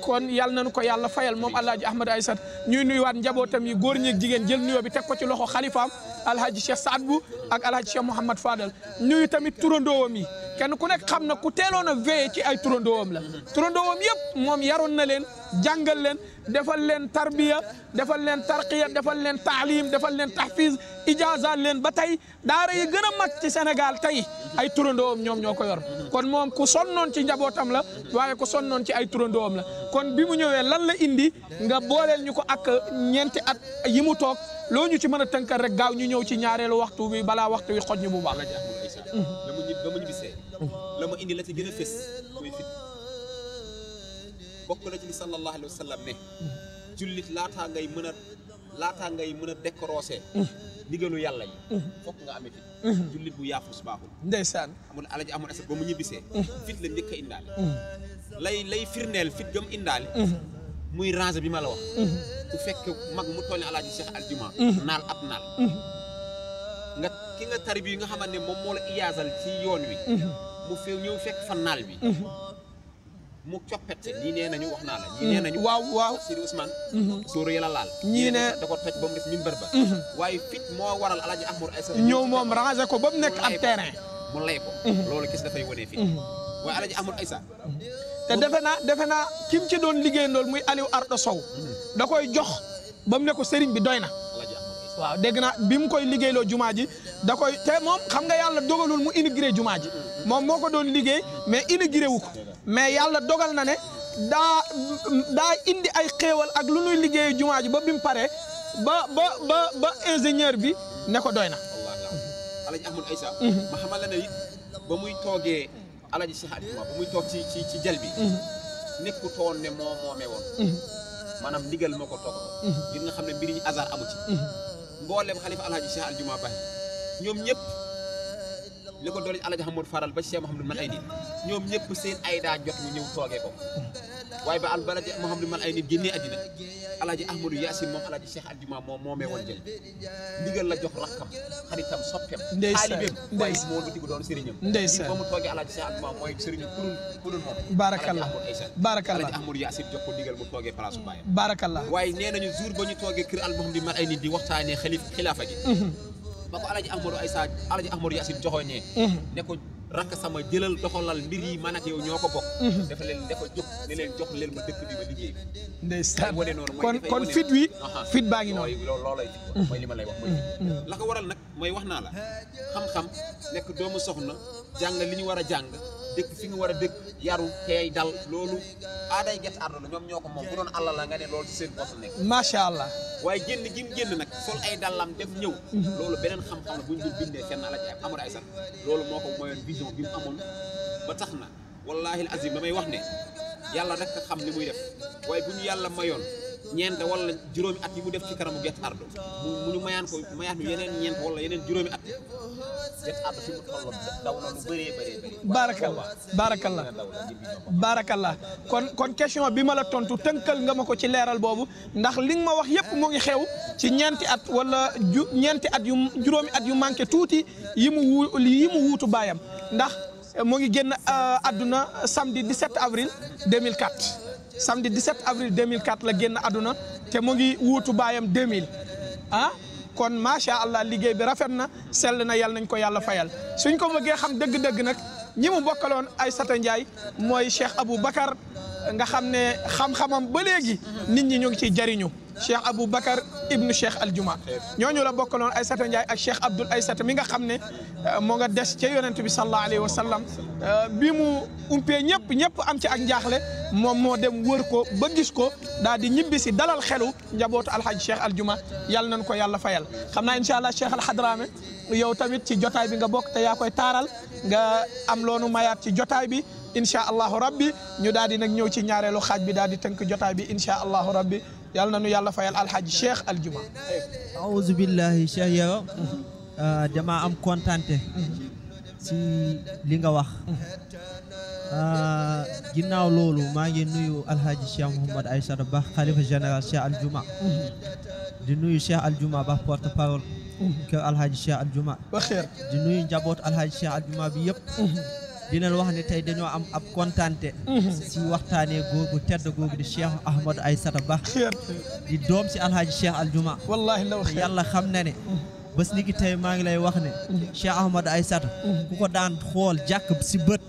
kon yàlla nañu ko yàlla fayal moom alhaji Ahmadou Aïssa ñuy nuyuwaat njabootam yi góor ñeeg jigéen jël nuyoo bi teg ko ci loxo xalifaam alhaji Cheikh Saad Bou ak alhaji Cheikh Mouhamad Fadal nuyu tamit turandoowam yi kenn ku nekk xam na ku teeloon a veillé ci ay turandoowam la turandoowam yëpp moom yaroon na leen jàngal leen defal leen tarbiya defal leen tarqiya defal leen taalim defal leen tahfiz ijaaza leen ba tey daara yi gën a mag ci Sénégal tey ay turandoowam ñoom ñoo ko yor kon moom ku sonnoon ci njabootam la waaye ku sonnoon ci ay turandoowam la kon bi mu ñëwee lan la indi nga booleel ñu ko ak ñeenti at yi mu toog loo ñu ci mën a tënkal rek gaaw ñu ñëw ci ñaareelu waxtu bi balaa waxtu wi xoj ñu bu baax. ba ma ñibbisee la ma indi la ci gën a fës mooy fit bokk na ci li sallallahu alayhi wa sallam ne jullit laataa ngay mën a décrocher ndigalu yàlla yi fokk nga amee fit jullit bu yaafus baaxul ndeysaan amul alaji amul asat ba mu ñibbisee fit la njëkk a indaale lay firneel fit gam indaale muy range bi ma la wax ku fekk mag mu toll ne alaaji Cheikh Aljumaa naal ab naal nga ki nga tarbi yi nga xamante ne moom moo la iyaasal ci yoon wi mu fi ñëw fekk fa naal bi mu coppete ñii nee nañu wax naa la ñii nee nañu waaw Sidi Ousmane sóoru yàlla laal ñii ne da ko toj ba mu des minbar ba waaye fit moo waral alaaji Ahmadou Aïssa ñëw moom ranger ko ba mu nekk ab terrain mu lay ko loolu kis dafay wane fit waaye alaaji Ahmadou Aïssa te defe naa kim ci doon liggéey loolu muy Aliou Ardo Sow da koy jox ba mu ne ko sëriñ bi doy na waaw dégg naa bi mu koy liggéeyloo jumaa ji da koy te moom xam nga yàlla dogalul mu inauguré jumaa ji moom moo ko doon liggéey mais inauguré wu ko mais yàlla dogal na ne daa indi ay xéewal ak lu ñuy liggéey jumaa ji ba bi mu paree ba ingénieur bi ne ko doy na. Alaaji Ahmadou Aïssa ma xamal la ne it ba muy toogee Alaaji Cheikh Aljumaa ba muy toog ci jël bi nekkutoon ne moo moomee woon maanaam ndigal moo ko toog ngir nga xam ne mbir yi hasard amu ci mboolem xalifa alhaji Cheikh Aljumaa Baye ñoom ñëpp li ko doole Alaaji Ahmadou Faral ba Cheikh Mouhamadou Man ay nit ñoom ñëpp seen ay daa jot ñu ñëw toogee ko waaye ba Alaaji Mouhamadou Man ay nit génnee àddina Alaaji Ahmadou Yaasin moom Alaaji Cheikh Aljuma moom moomee woon jël ndigal la jox rakkam xaritam soppeem taalibeem waaye moo lu digg doon sëriñam ndeysaan ba mu toogee Alaaji Cheikh Aljuma mooy sëriñu kurul moom barakallah barakallah Alaaji Ahmadou Yaasin jox ko ndigal mu toogee place bu baayam barakallah waaye nee nañu jour ba ñu toogee kër Alaaji Mouhamadou Man ay nit di waxtaanee xilaafa gi ba ko Alaaji Ahmadou Yaasin joxoñee ne ko rakk sama jëlal doxalal mbir yi man ak yow ñoo ko bokk dafa jóg ne leen jox leen ma dëkk bi ma liggéey ndeysaan kon fit baa ngi noonu loolay mooy li ma lay wax mooy la ko waral nag mooy wax naa la xam-xam nekk doomu soxna jàng li ñu war a jàng dëkk fi nga war a dëkk yaru teey dal loolu aaday Guet Ardo la ñoom ñoo ko moom bu doon àll la nga ne loolu ci seen bopp nekk macha allah waaye génn gi mu génn nag sol ay dallam def ñëw loolu beneen xam-xam la bu ñu dul bindee fenn Alaaji Ahmadou Aïssata loolu moo ko mayoon vision bi mu amoon ba tax na wallahi azim damay wax ne yàlla rek xam li muy def waaye bu ñu yàlla mayoon ñeent wala juróomi at yi mu def ci kanamu Guet Ardo mu ñu mayaat ñu yeneen ñeent wala yeneen juróomi at Guet Ardo fi mu tolloon daw na lu bëree barakallah kon question bi ma la tontu tënkal nga ma ko ci leeral boobu ndax li nga ma wax yépp mu ngi xew ci ñeenti at wala ñeenti at yu juróomi at yu manqué tuuti yi mu wuutu baayam ndax mu ngi génn àdduna samedi 17 avril 2004 samedi 17 avril 2004 la génn àdduna te mu ngi wuutu baayam 2000 kon macha allah liggéey bi rafet na sell na yàlla nañ ko yàlla fayal suñ ko bëggee xam dëgg-dëgg nag ñi mu bokkaloon Aïssata Ndiaye mooy Cheikh Abou Bakar nga xam ne xam-xamam ba léegi nit ñi ñu ngi ciy jariñu Cheikh Abou Bakar ibnu Cheikh Aljuma ñooñu la bokkaloon Aïssata Ndiaye ak Cheikh Abdoul Aïssata mi nga xam ne moo nga des ca yonent bi sallallahu alayhi wa sallam bi mu umpee ñëpp am ci ak njaaxle moom moo dem wër ko ba gis ko daal di ñibbi si dalal xelu njabootu alhaji Cheikh Aljuma yàlla nañ ko yàlla fayal xam naa incha allah Cheikh Al Hadrame yow tamit ci jotaay bi nga bokk te yaa koy taaral nga am loonu mayaat ci jotaay bi incha allahu rabbi ñu daal di nag ñëw ci ñaareelu xaaj bi daal di tënk jotaay bi incha allahu rabbi yàlla na nu yàlla fayal alhaji Cheikh Aljuma. aouzu billahi Cheikh Yero dama am kontante si li nga wax ginnaaw loolu maa ngi nuyu alhaji Cheikh Mouhamadou Aïssata Ba xalifa général Cheikh Aljuma di nuyu Cheikh Aljuma Ba porte parole kër alhaji Cheikh Aljuma di nuyu njaboot alhaji Cheikh Aljuma bi yëpp dinañ wax ne tey dañoo am ab kontante si waxtaanee googu tedd googu di Cheikh Ahmadou Aïssata Ba di doom si alhaji Cheikh Aljuma wallahi yàlla xam na ne bés ni ki tey maa ngi lay wax ne Cheikh Ahmadou Aïssata ku ko daan xool jàkk si bët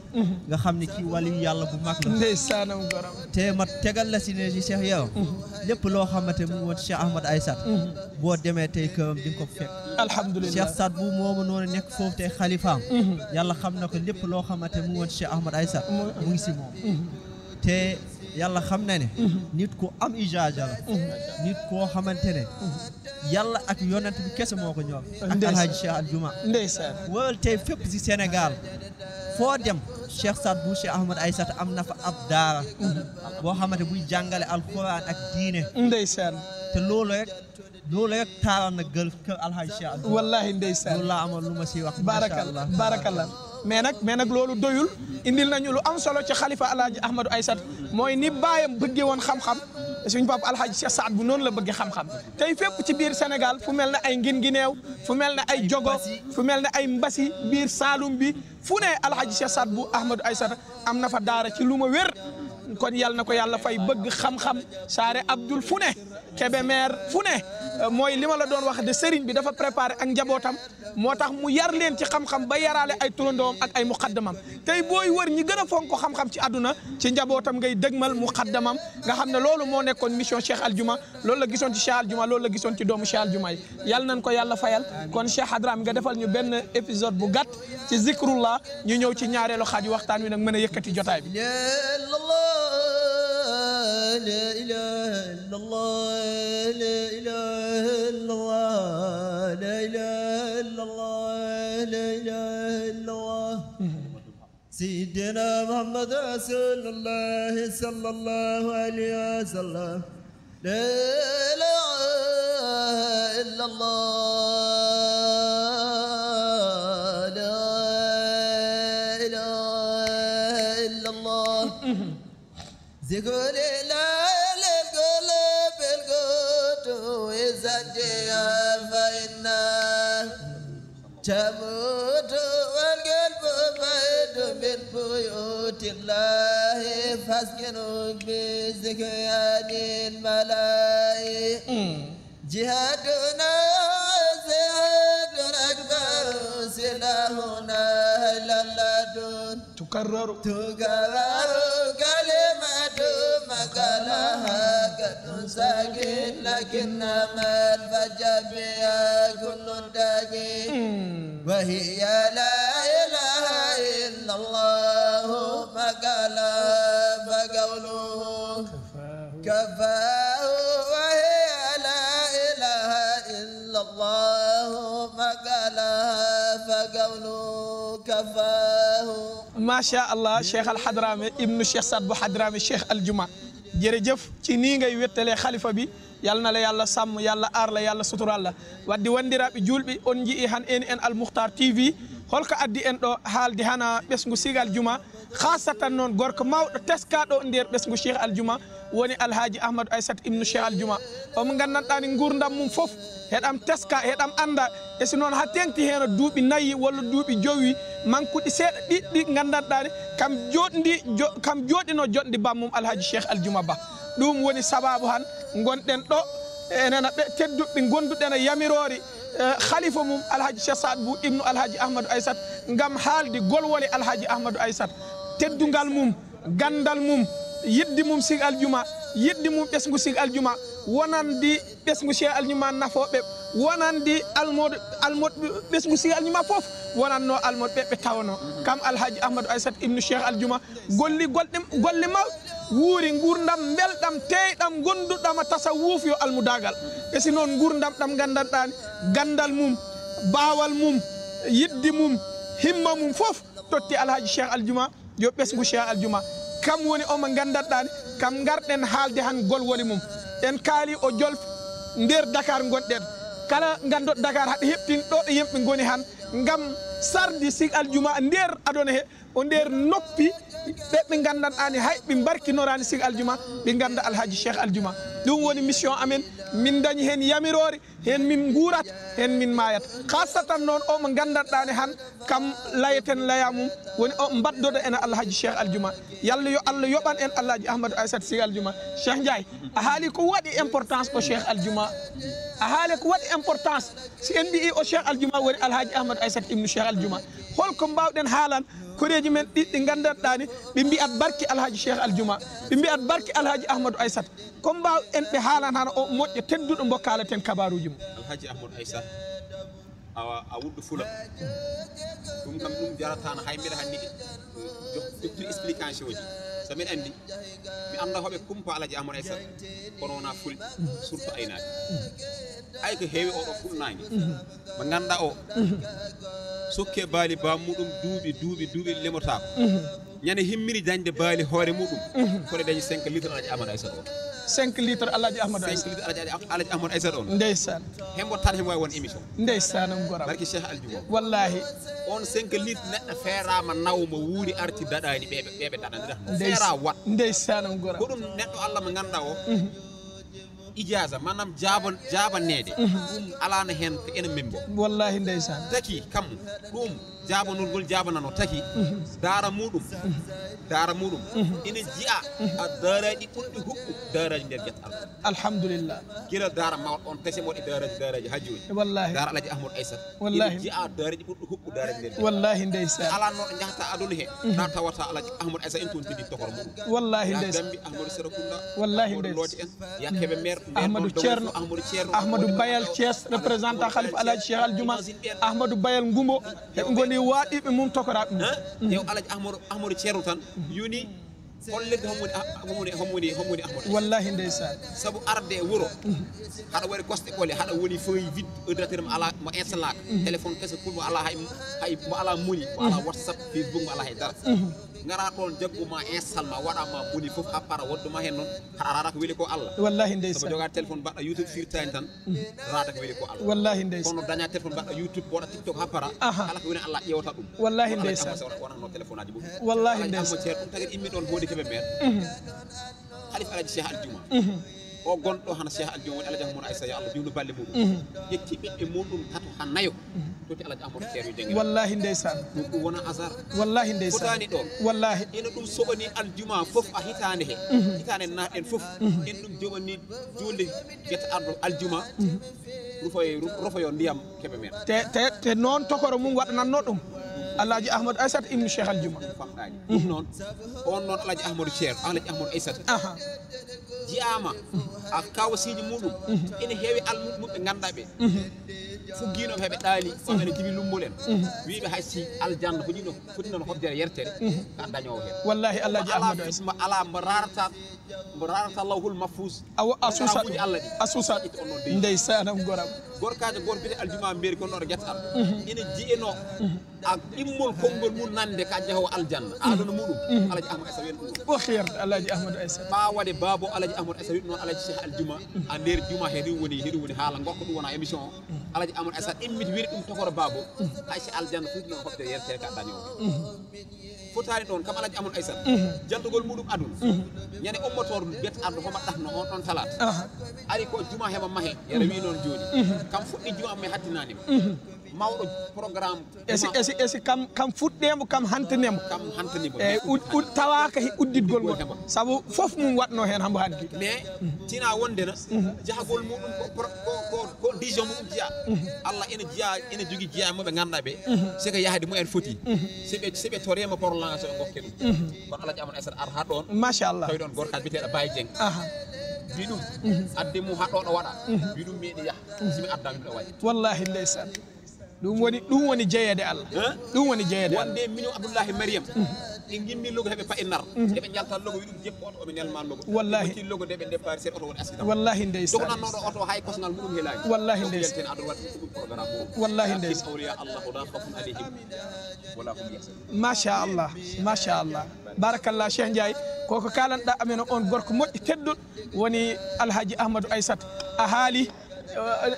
nga xam ne kii waliyu yàlla bu mag la ndeysaanam goram te ma tegal la si ne si Cheikh Yero lépp loo xamante mu ngi woon Cheikh Ahmadou Aïssata boo demee tey këram di nga ko fekk alhamdulilah Cheikh Saad bu moomu noonu nekk foofu tey xalifaam yàlla xam na ko lépp loo xamante mu ngi woon Cheikh Ahmadou Aïssata mu ngi si moom te yàlla xam na ne nit ku am ijaaja la nit koo xamante ne yàlla ak yonent bi kese moo ko ñor ak alhaji Cheikh Aljuma ndeysaan wala tey fépp si Sénégal foo dem Cheikh Saad bu Cheikh Ahmadou Aïssata am na fa ab daara boo xamante buy jàngale alquran ak diine ndeysaan te loolu rek taaral na gël kër alhaji Cheikh Aljuma wallahi ndeysaan loolu laa amoon lu ma siy wax barakallah mais nag loolu doyul indil nañu lu am solo ci xalifa alhaji Ahmadou Aïssata mooy ni baayam bëggee woon xam-xam suñu papa alhaji Cheikh Saad bu noonu la bëggee xam-xam tey fépp ci biir Sénégal fu mel ne ay Guinguinéo fu mel ne ay Diogo fu mel ne ay Mbassi biir Saloum bi fu ne alhaji Cheikh Saad bu Ahmadou Aïssata am na fa daara ci lu ma wér kon yàlla na ko yàlla fay bëgg xam-xam saare Abdoul fu ne Kébémer fu ne mooy li ma la doon wax de sëriñ bi dafa préparé ak njabootam moo tax mu yar leen ci xam-xam ba yaraale ay turandoom ak ay muqaddamam tey booy wër ñi gën a fonk ko xam-xam ci àdduna ci njabootam ngay dëgmal muqaddamam nga xam ne loolu moo nekkoon mission Cheikh Aljuma loolu la gisoon ci Cheikh Aljuma loolu la gisoon ci doomu Cheikh Aljuma yi yàlla nañ ko yàlla fayal kon Cheikh Hadrame nga defal ñu benn épisode bu gàtt ci zikrullah ñu ñëw ci ñaareelu xaaju waxtaan wi nag mën a yëkkati jotaay bi لا إله إلا الله لا إله إلا الله لا إله إلا الله لا إله إلا الله سيدنا محمد رسول الله صلى الله عليه وسلم لا إله إلا الله لا Digore la le golo belgoto izantiya fainna tamutu wal qalbu faidu min buyutillahi faskinu bi zikranil malai jihaduna zihadun akbar silahuna laladun tukarraru kalimatu makalaha kadun sakin lakinnama alfajabiya kullu dagi wahiya la ilaha illallah makala bagawluhu kafahu wahiya la ilaha illallah makala bagawluhu kafahu. macha allah Cheikh Al Hadrami ibnu Cheikh Saad Bou Hadrami Cheikh Aljuma jërëjëf ci nii ngay wettalee xalifa bi yal na la yàlla sàmm yàlla aar la yàlla sutural la waddi wandiraɓe julɓe on jii han eni en Al Moukhtar TV holko addi en ɗo haalde hana ɓesgu sigal juma khasatan noon gorko mawɗo teskaɗo nder ɓesgu Cheikh Aljuma woni Alhaji Ahmadou Aissata ibnu Cheikh Aljuma omo gandanɗani gurdam mum foof heɗam teska heɗam anda e si noon ha tengti hen duuɓi nayyi walla duuɓi jowi mankuɗi seeɗa ɗiɗɗi gandanɗani kam joɗino joɗde bammum Alhaji Cheikh Aljuma Ba ɗum woni sababu han gonɗen ɗo enena ɓe tedduɓe gonduɗen e yamirori khalifa mum Alhaji Cheikh Saad Bou ibnu Alhaji Ahmadou Aissata gam haalde golwole Alhaji Ahmadou Aissata teddugal mum gandal mum yiddi mum Sig Aljuma yiddi mum ɓesgu Sig Aljuma wonandi ɓesgu Cheikh Aljuma nafoɓe wonandi almoɗo ɓesgu Sig Aljuma foof wonanno almoɗo ɓeɓe tawano kam Alhaji Ahmadou Aissata ibnu Cheikh Aljuma golle mawɗe wuuri gurdam belɗam teyɗam gonduɗam a tasawuf yo almudagal e si noon gurdam ɗam gandanɗani gandal mum bawal mum yiddi mum himma mum foof totti Alhaji Cheikh Aljuma yo ɓesgu Cheikh Aljuma kam woni omo gandanɗani kam garɗen haalde han golwole mum en kaali o jolfi nder Dakar gonɗen kala gandoɗo Dakar haɗa heɓtin ɗo ɗo yimɓe goni han gam sardi Sig Aljuma nder aduna he o nder noppi ɓeɓe gandanɗani hay ɓe barkinorani Sig Aljuma ɓe ganda Alhaji Cheikh Aljuma ɗum woni mission amen min dañi hen yamirore hen min guurat hen min mayat khasatan noon omo gandanɗani han kam layeten laya mum woni o mbaddoɗo ene Alhaji Cheikh Aljuma yalla yo Allah yoɓan en Alhaji Ahmadou Aissata Sig Aljuma Cheikh Ndiaye a haali ko waɗi importance o Cheikh Aljuma a haali ko waɗi importance si en mbi o Cheikh Aljuma woni Alhaji Ahmadou Aissata ibnu Cheikh Aljuma holko mbawɗen haalan koreji men ɗiɗɗi gandanɗani ɓe mbiyat barki Alhaji Cheikh Aljuma ɓe mbiyat barki Alhaji Ahmadou Aissata ko mbaw en ɓe haalan hana o moƴƴo tedduɗo mbo kalaten kabaruji mum Alhaji Ahmadou Aissata a wuɗɗo fula ɗum kam ɗum jaratano hay mbiɗa hanni joftu explication ji so min andi mi anda hoɓe kumpa Alhaji Ahmadou Aissata kono wona fulɓe surtout aynaɓe ay ko heewi oɗo fulnagi mo ganduɗa o sokke baali ba muɗum duuɓi lemotako ñande himmini dañde baali hoore muɗum koɗe dañi 5 litres Alhaji Ahmadou Aissata o 5 litres Alhaji Ahmadou Aissata 5 litres Alhaji Ahmadou Aissata on ndeysan hembo tan hemo wawi won émission ndeysan am goram barki Cheikh Aljuma wallahi on 5 litres neɗɗo feerama nawmo wuuri arti daɗani ɓeɓe daɗanira feera wat ndeysan am goram ko ɗum neɗɗo Allah mo ganduɗa o ijaza manam jabanede ɗum alano hen ko ene membo wallahi ndeysan taki kam ɗum jabanugol jabanano taki dara muɗum ina jiya a daraji ɓurɗi huɓɓu daraji nder guet Allah alhamdulillah kila dara mawɗo on tese moɗe daraji hajjoji wallahi dara Alhaji Ahmadou Aissata wallahi ina jiya daraji ɓurɗi huɓɓu daraji nder wallahi ndeysan ala noɗo jahata aduna he na tawata Alhaji Ahmadou Aissata en toon jogui tokoro muɗum wallahi ndeysan Gambi Ahmadou Serakunda wallahi looti en yakkeɓe maire Ahmadou Thierno Ahmadou Bayal Thiès représentant khalifa Alhaji Cheikh Aljuma Ahmadou Bayal Ngumbo heɓe goni waɗiɓe mum tokoraɓe mum yew Alhaji Ahmadou Thierno tan yoni hollede hommoni Ahmadou wallahi ndeysan saabu arde wuuro haɗa waɗi cosɗe ɓole haɗa woni feuille vide ordinateur mo ala mo installaka téléphone kese pour mo ala hay mo ala moni mo ala WhatsApp Facebook mo ala hay dara ngara ɗon jagguma installema waɗama boni fof ha para wodduma hen noon haɗa rata ko weeli ko Allah wallahi somo ndeysan joga téléphone mbaɗɗa YouTube firtani tan rata ko weeli ko Allah wallahi ndeysan kono daña téléphone mbaɗɗa YouTube waɗa TikTok ha para Aha. kala ko woni Allah ƴewata ɗum wallahi ndeysan wonanno téléphone aji ɓuuri wallahi amma ndeysan ceer ɗum tagi immi ɗon Hodi Kébé maire Khalifa Alaji Cheikh Aljuma o gonɗo hana Cheikh Aljuma woni Alaji Ahmadou Aissa yo Allah diwnu balle muɗum ƴetti ɓiɓɓe muɗum tato ha nayo toti Alaji Ahmadou Ceerno jengi wallahi ndeysan ɗum wona hasard wallahi ndeysan fotani ɗon wallahi ina ɗum soɓani aljuma fof a hitande he hitande natɗen fof en ɗum joɓani julde guetta arɗo aljuma rofoyo ndiyam Kébé maire te noon tokoro mum waɗananno ɗum Alhaji Ahmadou Aissata ibnu Cheikh Aljuma famɗani ɗum noon on noon Alaji Ahmadou Ceerno Alaji Ahmadou Aissata aha jiyama a kawasiiji muɗum ene heewi almuɓe gandaɓe fugginoɓe heɓe ɗaali ene jibi lumbol en wiɓe haysi aljanna ko jiɗo foti noon hobdere yertere ka dañowo hen wallahi Alhaji Ahmadou Aissata ala mbo rarata lawhul mahfous a suusa ɗum Allah ɗi a suusa itta on noon ndeysanam goram gorkajo goto biyete aljuma mairie kono ɗo guetta arɗo ene jiyeno a immol konngol mum nande ka jeehowo aljanna aɗono muɗum Alaji Ahmadou Aissata wiyen ɗum o xeerte Alhaji Ahmadou Aissata ɓa waɗe babo Alaji Ahmadou Aissata wiɗ noon Alaji Cheikh Aljuma a nder juma he ɗum woni haala gorko ɗum wona émission o Alaji Ahmadou Aissata immiti wiri ɗum tokoro babo haysi aljanna foti noon hobde yerte ka dañowo fotani ɗon kam Alaji Ahmadou Aissata jantugol muɗum aduna ñande ummotoɗo biyete ardo homo ɗatno on ɗon talata ari ko juma heɓa maahe yere wi noon joni kam fuɗɗi juma me hattinanima mawɗo programme esi kam fuɗɗemo kam hantanemo kam hantanimo eyyi tawaka he udditgol ngol saabu foof mum waɗno hen hambo hanki mais tina wondena jahagol muɗum ko dijon muɗum jiya Allah ene jogui jiya moɓe ganduɗa ɓe siko yahde mumen foti seɓe torema prolongation ɓe gokke ɗum kono Alaji Ahmadou Aissata ar ha ɗon machallah tawi ɗon gorkaji biteɗo Baye Dieng wi ɗum adde mum ha ɗo waɗa wi ɗum meeɗi yaha simi addami ɗo waɗi wallahi ndeysan ɗum woni jeeyede Allah ɗum woni jeeyede Allah wonde mino Abdoullahi Mariam ɗi gimmi logo heɓe paƴe nar eɓe jalta logo wi ɗum jeppo oto oɓe nelma logo wallahi logo de ɓe départ sen oto woni accident wallahi ndeysan dognannoɗo oto hay kosngal muɗum heelani wallahi ndeysan ten aɗa waɗi ɗum programme muɗum wallahi ndeysan awliya Allah la khawfun alayhim wala hum yahzanun machallah barakallah Cheikh Ndiaye koko kalanɗa amen on gorko moƴƴo tedduɗo woni Alhaji Ahmadou Aissata a haali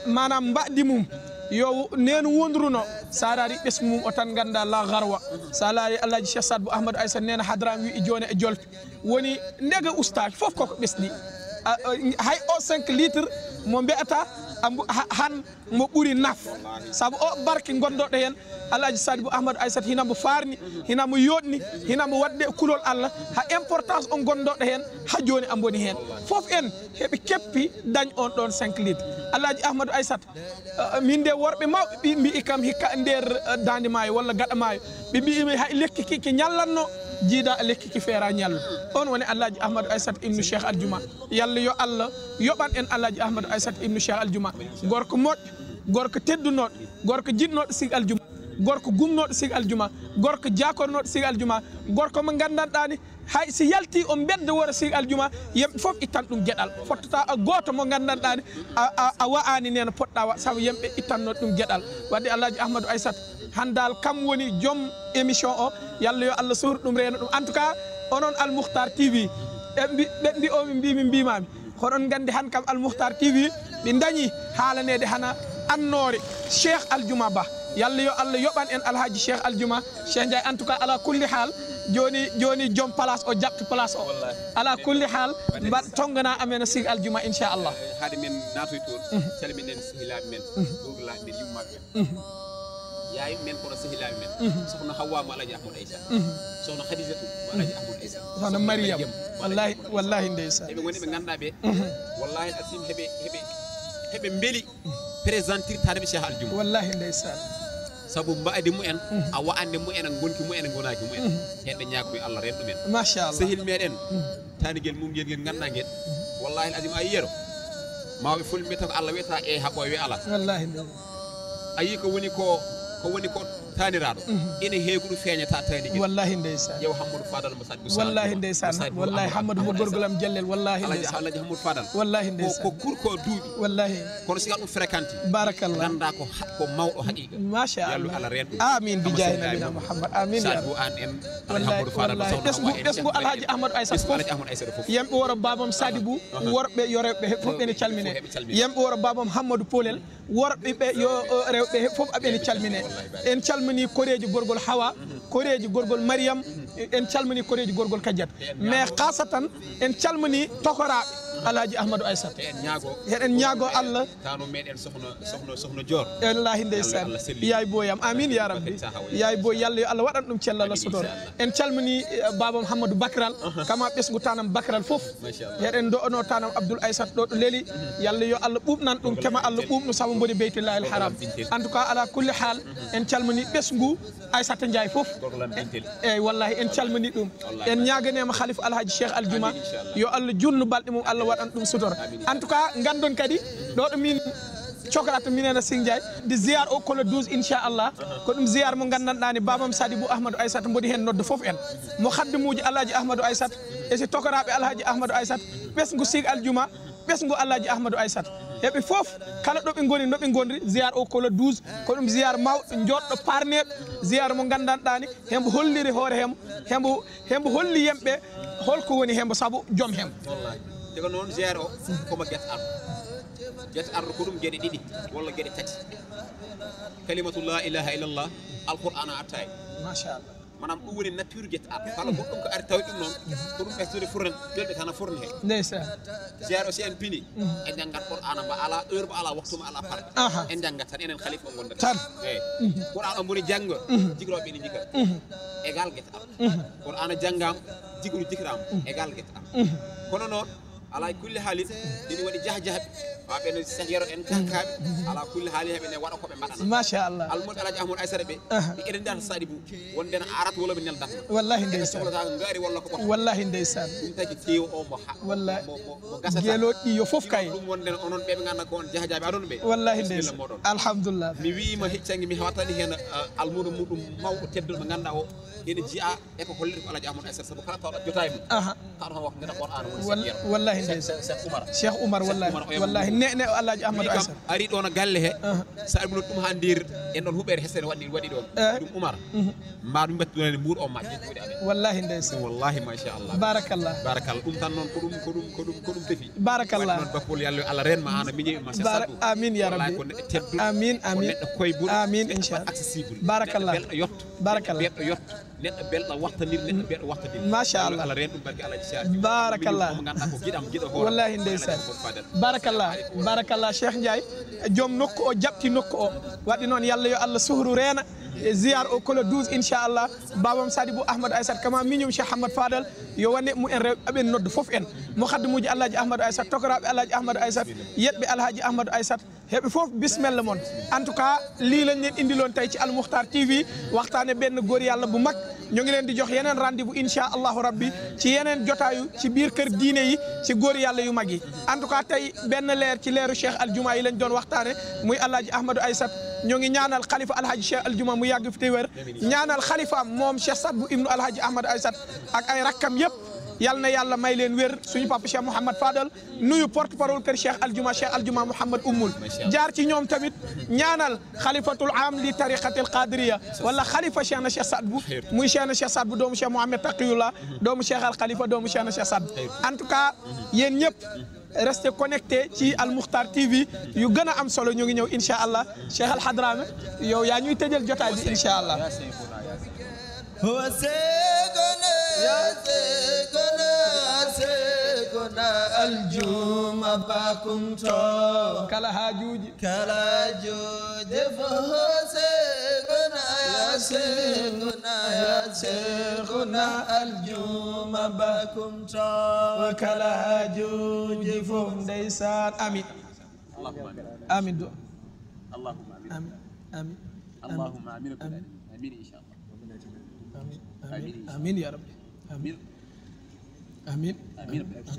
manam mbaɗdi mum yo nenu wonduruno sa raari ɓesgu mum o tan ganda la garwa sa laari Alhaji Cheikh Sadbou Ahmadou Aissata nena hadrami wi joni e jolfe woni ndega ustaki foof koko ɓesɗi hay o 5 litres mo mbiyata han mo ɓuuri naf saabu o barke gonɗoɗo hen Alhaji Sadbou Ahmadou Aissata hinamo farni hinamo yodni hinamo wadde kulol Allah ha importance o gonɗoɗo hen ha joni a boni hen foof en heɓe keppi dañ on ɗon 5 litres Alhaji Ahmadou Aissata min de worɓe mawɓe ɓe mbi kam hikka nder dande maayo walla gaɗa maayo ɓe mbimi hay lekki kiki ñallanno jiida lekki ki feera ñallu on woni Alhaji Ahmadou Aissata ibnu Cheikh Aljuma yalla yo Allah yoɓan en Alhaji Ahmadou Aissata ibnu Cheikh Aljuma gorko moƴƴo gorko teddunoɗo gorko jiɗnoɗo sig aljuma gorko gumnoɗo sig aljuma gorko jakornoɗo sig aljuma gorko mo gandanɗani hay si yalti o bedda wora sig aljuma yimɓe foof ittan ɗum gueɗal fottata goto mo gandanɗani a wa'ani neno poɗɗa wa saabu yimɓe ittannoɗo ɗum gueɗal wadde Alhaji Ahmadou Aissata handal kam woni joom émission o yalla yo Allah sohru ɗum reena ɗum en tout cas onon Al Moukhtar TV ɓe mbi o min mbimami hoɗon gandi han kam Al Moukhtar TV ɓe dañi haalanede hana annore Cheikh Aljuma Ba yalla yo Allah yoɓan en Alhaji Cheikh Aljuma Cheikh Ndiaye en tout cas ala kulli hal joni joom place o jabti place o ala kulli hal mbaɗ tongana amen sig aljuma inchallah haade men natoy toon calminen sehilaɓe men ɗurlaɓe men yummaɓe men yayi men kono sehilaɓe men sohna Hawwa mo Alhaji Ahmadou Aissata sohna Khadijatou mo Alhaji Ahmadou Aissata sohna Mariam wallahi ndeysan eɓe goni ɓe ganduɗa ɓe wallahi asim heɓe beeli présentirtade ɓe Cheikh Aljuma wallahi ndeysan saabu mbaɗi mumen a wa'ande mumen gonki mumen gonaki mumen hen ɓe ñagoy Allah ren ɗumen machallah sehil meɗen taniguel mum ngel ganduɗa guel wallahi azim a yiyero mawɓe fulɓe mbiyata ko Allah wiyata e haɓɓo wi ala wallahi ndeysan ayi ko woni ko taniraɗo ene heewi ko ɗum feeñata tani wallahi ndeysan yew Hammadou Fadal mo saddi wallahi ndeysan wallahi Hammadou mo gorgolam jellel wallahi ndeysan Alhaji Hammadou Fadal wallahi ndeysan ko kurko duuɓi wallahi kono sigal ɗum fréquente barakallah ganda ko mawɗo haqiqa masha yallu Allah Allah reen ɗum amin bi jahi nabina Muhammad amin ya sadou an en Hammadou Fadal ɓesgu Alhaji Ahmadou Aissata fof yemɓe woro babam Sadibou worɓe yo rewɓe fof ɓene calmine yemɓe woro babam Hammadou Polel worɓe ɓe yo rewɓe fof aɓene calmine en calmini koreji gorgol Hawa koreji gorgol Mariam en calmini koreji gorgol Kadiat mais khasatan en calmini tokoraɓe Alhaji Ahmadou Aissata eɗen ñaago Allah tano meɗen sohno Dior wallahi ndeysan yaay boyam amin ya rabbi yaay boy yalla yo Allah waɗan ɗum cellal sotoro en calmini babam Hammadou Bakral kama ɓesgu tanam Bakral fof eɗen do'ono tanam Abdoul Aissata ɗo ɗo leeli yalla yo Allah ɓuɓnan ɗum kema Allah ɓuɓnu saabu mboni beytullahi al haram en tout cas ala kulli hal en calmini ɓesgu Aissata Ndiaye fof eyyi wallahi en calmini ɗum en ñaganema khalife Alhaji Cheikh Aljuma yo Allah junnu balɗe mum Allah waɗan ɗum sutoro en tout cas gandon kadi ɗo ɗo min cokrata minena Sindiaye di ziyar o kolo 12 inchallah ko ɗum ziyar mo gandanɗani babam Sadibou Ahmadou Aissata mboɗi hen nodde foof en mo khaddimuji Alhaji Ahmadou Aissata e si tokoraɓe Alhaji Ahmadou Aissata ɓesgu Sig Aljuma ɓesgu Alhaji Ahmadou Aissata heɓe foof kala ɗo ɓe goni no ɓe gondiri ziyar o kolo 12 ko ɗum ziyar mawɗo joɗɗo parneɓe ziyar mo gandanɗani hembo holliri hoore hembo holli yemɓe holko woni hembo saabu joom hembo tego noon ziyar o komo guete arɗo ko ɗum gueɗe ɗiɗi walla gueɗe tati kalimatu la ilaha illallah alqur'ana attaye machallah manam ɗum woni nature guete arɗo kala goɗɗum ko ari tawi ɗum noon ko ɗum ɓesdude furren ɓelɓe tan a furne he ndeysan ziyar o si en pini en janggat qur'ana mba ala heure mo ala waktu mo ala parɗe en janggat tan enen khalifa o gondata tan eyyi qur'an o mboni janggo jigroɓe ne jigga égal guete arɗo qur'ana janggama jigru jikirama égal guete arɗo kono noon ala kulli haalin ɗini waɗi jahjahaɓe waɓene yero en kankaɓe ala kulli haali heɓe ne waɗa koɓe mbaɗana machallah almuɗo Alhaji Ahmadou Aissata ɓe ɓe eɗen data Sadibou wonde no arat walla ɓe neldatno wallahi ndeysan sohlata ngaari walla ko ɓota wallahi ndeysan ɗum tagi tewo o mo wallahi mo gasata gueloɗi ɗi yo foof kay ɗum wonde onon ɓe ganda ko on jahjaɓe aɗon ɓe wallahi ndeysan alhamdulillah mi wiima heccangue mi hewatani hen almuɗo muɗum mawɗo tedduɗo ɓe ganda o ene jiya eko holliri ko Alhaji Ahmadou Aissata saabu kala tawɗa jotaye mum tawa tan wakko ganda qur'an woni wallahi ndeysan Cheikh Oumar wallahi ne Alhaji Ahmadou Aissata ari ɗon galle he sa arbuno ɗum ha ndir en ɗon huɓere hesene waɗi ɗon ɗum Oumar mba ɗum bettuɗone mbuur o majji juuɗe amen wallahi ndeysan wallahi machallah barakallah ɗum tan noon ko ɗum defi barakallah noon bappol yallo Allah renma ana miñi ma sadou amin ya rabbi ko neɗɗo tedduɗo amin amin neɗɗo koybuɗo amin inchallah accessible barakallah belɗo yotto barakallah belɗo yotto neɗɗo belɗo waxtanir neɗɗo belɗo waxtanir machallah Allah ren ɗum barke Alhaji Cheikh barakallah mo ganduɗa ko giɗam giɗo hoore wallahi ndeysan barakallah Cheikh Ndiaye joom nokku o jaɓti nokku o waɗi noon yalla yo Allah suhru reena ziyar o kolo 12 inchallah babam Sadibou Ahmadou Aissata kama miñum Cheikh Hamad Fadal yo wonne mu en rewɓe aɓen nodde foof en mo khaddimuji Alhaji Ahmadou Aissata tokoraɓe Alhaji Ahmadou Aissata yetɓe Alhaji Ahmadou Aissata heɓe foof bismilla moon en tout cas lii lañ leen indiloon tey ci Al Moukhtar TV waxtaane benn góor yàlla bu mag ñu ngi leen di jox yeneen rendez-vous insha allahu rabbi ci yeneen jotaayu ci biir kër diine yi ci góor yàlla yu mag yi en tout cas tey benn leer ci leeru Cheikh Aljuma yi lañ doon waxtaane muy Alhaji Ahmadou Aissata ñoo ngi ñaanal xalifa Alhaji Cheikh Aljuma mu yàgg fi te wér ñaanal xalifaam moom Cheikh Sadbou ibnu Alhaji Ahmadou Aissata ak ay rakkam yëpp yal na yàlla may leen wér suñu papa Cheikh Mouhamad Fadal nuyu porte parole kër Cheikh Aljuma Mouhamad Oumoul jaar ci ñoom tamit ñaanal xalifatul am li tariqatil qadiriya wala xalifa Cheikh na Cheikh Sadbou muy Cheikh na Cheikh Sadbou doomu Cheikh Mouhamed Taqiyullah doomu Cheikh al Khalifa doomu Cheikh na Cheikh Sadbou en tout cas yéen ñëpp restez connecté ci Al Moukhtar TV yu gën a am solo ñu ngi ñëw incha allah Cheikh Al Hadrami yow yaa ñuy tëjal jotaay bi incha allah. aljuma bakumto kala hajuji fo segona aljuma bakumto kala hajuji fo ndeysan amin amin do allahumma amin amin allahumma amin amin inshallah amin amin ya rabbi amin amin amin amin